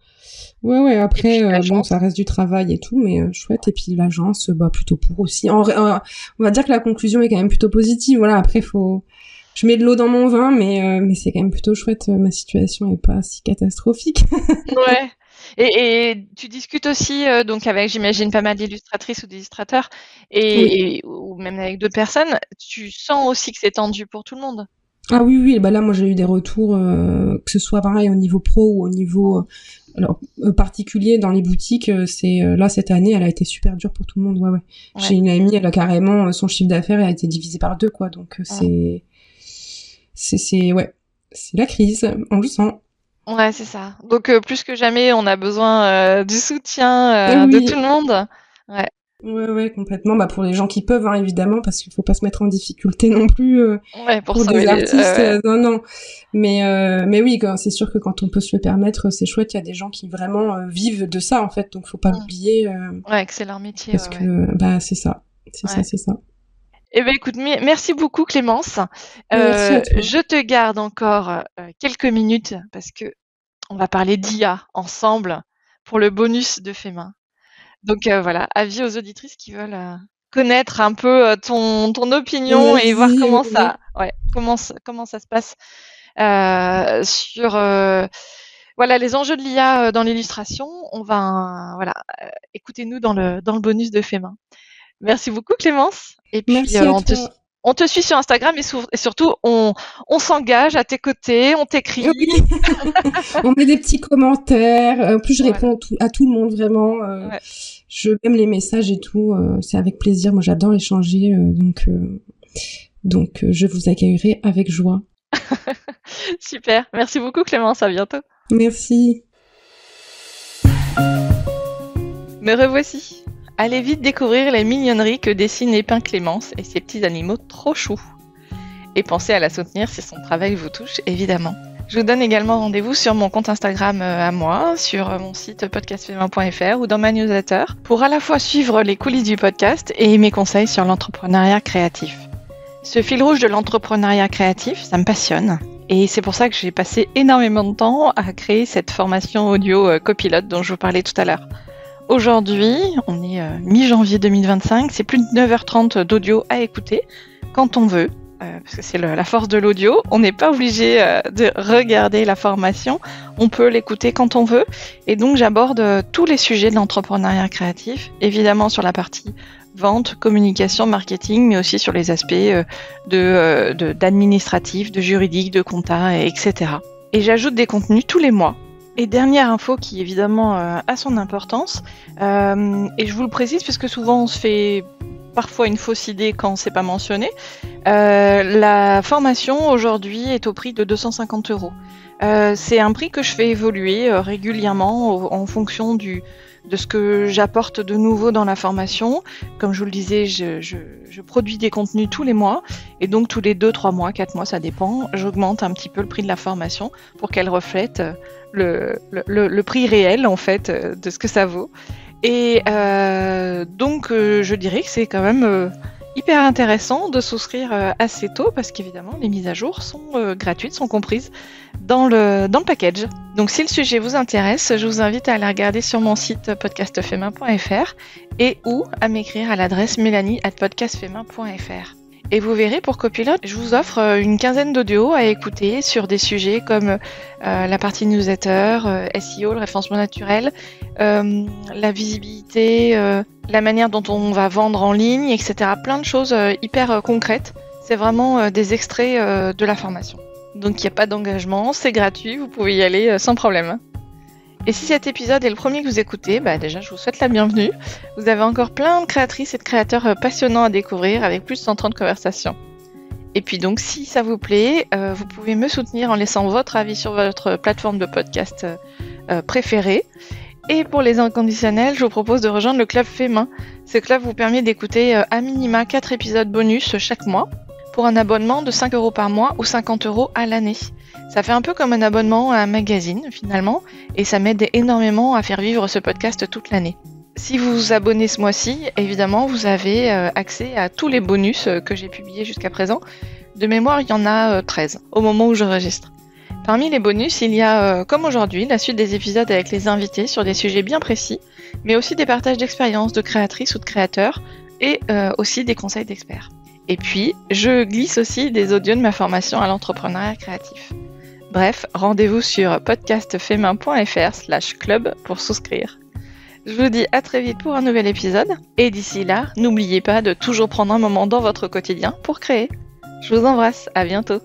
Ouais, après, ça reste du travail et tout, mais chouette. Et puis l'agence, plutôt pour aussi. On va dire que la conclusion est quand même plutôt positive. Voilà, après, je mets de l'eau dans mon vin, mais c'est quand même plutôt chouette. Ma situation est pas si catastrophique. Ouais. Et tu discutes aussi donc avec, j'imagine, pas mal d'illustratrices ou d'illustrateurs, ou même avec d'autres personnes. Tu sens aussi que c'est tendu pour tout le monde. Ah oui, bah là, moi, j'ai eu des retours, que ce soit pareil au niveau pro ou au niveau particulier dans les boutiques. Là, cette année, elle a été super dure pour tout le monde. Ouais. J'ai une amie, elle a carrément son chiffre d'affaires a été divisé par 2, quoi. Donc c'est la crise, on le sent. Ouais, c'est ça. Donc plus que jamais, on a besoin du soutien de tout le monde. Ouais. Ouais, complètement. Bah pour les gens qui peuvent, hein, évidemment, parce qu'il faut pas se mettre en difficulté non plus pour des artistes. Non. Mais oui, c'est sûr que quand on peut se le permettre, c'est chouette. Il y a des gens qui vraiment vivent de ça, en fait. Donc faut pas l'oublier. Ouais, que c'est leur métier. Parce que c'est ça. C'est ça. Eh ben écoute, merci beaucoup Clémence. Merci à toi. Je te garde encore quelques minutes parce que on va parler d'IA ensemble pour le bonus de fait main. Donc voilà, avis aux auditrices qui veulent connaître un peu ton opinion et voir comment ça se passe sur les enjeux de l'IA dans l'illustration. On va écoutez-nous dans le bonus de fait main. Merci beaucoup Clémence. Et puis merci à toi. On te suit sur Instagram et surtout on s'engage à tes côtés, on t'écrit. Oui. On met des petits commentaires. En plus, je réponds à tout le monde vraiment. Je aime les messages et tout. C'est avec plaisir. Moi, j'adore échanger. Donc, je vous accueillerai avec joie. Super. Merci beaucoup Clémence. À bientôt. Merci. Me revoici. Allez vite découvrir les mignonneries que dessine et peint Clémence et ses petits animaux trop choux. Et pensez à la soutenir si son travail vous touche, évidemment. Je vous donne également rendez-vous sur mon compte Instagram à moi, sur mon site podcastfemain.fr ou dans ma newsletter, pour à la fois suivre les coulisses du podcast et mes conseils sur l'entrepreneuriat créatif. Ce fil rouge de l'entrepreneuriat créatif, ça me passionne. Et c'est pour ça que j'ai passé énormément de temps à créer cette formation audio copilote dont je vous parlais tout à l'heure. Aujourd'hui, on est mi-janvier 2025, c'est plus de 9h30 d'audio à écouter quand on veut, parce que c'est la force de l'audio. On n'est pas obligé de regarder la formation, on peut l'écouter quand on veut. Et donc j'aborde tous les sujets de l'entrepreneuriat créatif, évidemment sur la partie vente, communication, marketing, mais aussi sur les aspects d'administratif, de juridique, de compta, etc. Et j'ajoute des contenus tous les mois. Et dernière info qui évidemment a son importance, et je vous le précise parce que souvent on se fait parfois une fausse idée quand c'est pas mentionné, la formation aujourd'hui est au prix de 250 €. C'est un prix que je fais évoluer régulièrement en fonction de ce que j'apporte de nouveau dans la formation. Comme je vous le disais, je produis des contenus tous les mois, et donc tous les 2, 3 mois, 4 mois, ça dépend, j'augmente un petit peu le prix de la formation pour qu'elle reflète le prix réel en fait de ce que ça vaut. Et donc je dirais que c'est quand même hyper intéressant de souscrire assez tôt, parce qu'évidemment les mises à jour sont gratuites, sont comprises dans le package. Donc si le sujet vous intéresse, je vous invite à aller regarder sur mon site podcastfemain.fr et ou à m'écrire à l'adresse melanie@podcastfemain.fr. Et vous verrez, pour Copilote, je vous offre une quinzaine d'audios à écouter sur des sujets comme la partie newsletter, SEO, le référencement naturel, la visibilité, la manière dont on va vendre en ligne, etc. Plein de choses hyper concrètes. C'est vraiment des extraits de la formation. Donc il n'y a pas d'engagement, c'est gratuit, vous pouvez y aller sans problème. Et si cet épisode est le premier que vous écoutez, déjà je vous souhaite la bienvenue. Vous avez encore plein de créatrices et de créateurs passionnants à découvrir avec plus de 130 conversations. Et puis donc, si ça vous plaît, vous pouvez me soutenir en laissant votre avis sur votre plateforme de podcast préférée. Et pour les inconditionnels, je vous propose de rejoindre le club Fémin. Ce club vous permet d'écouter à minima 4 épisodes bonus chaque mois pour un abonnement de 5 € par mois ou 50 € à l'année. Ça fait un peu comme un abonnement à un magazine finalement, et ça m'aide énormément à faire vivre ce podcast toute l'année. Si vous vous abonnez ce mois-ci, évidemment, vous avez accès à tous les bonus que j'ai publiés jusqu'à présent. De mémoire, il y en a 13 au moment où j'enregistre. Parmi les bonus, il y a, comme aujourd'hui, la suite des épisodes avec les invités sur des sujets bien précis, mais aussi des partages d'expériences de créatrices ou de créateurs, et aussi des conseils d'experts. Et puis, je glisse aussi des audios de ma formation à l'entrepreneuriat créatif. Bref, rendez-vous sur podcastfemin.fr/club pour souscrire. Je vous dis à très vite pour un nouvel épisode, et d'ici là, n'oubliez pas de toujours prendre un moment dans votre quotidien pour créer. Je vous embrasse, à bientôt.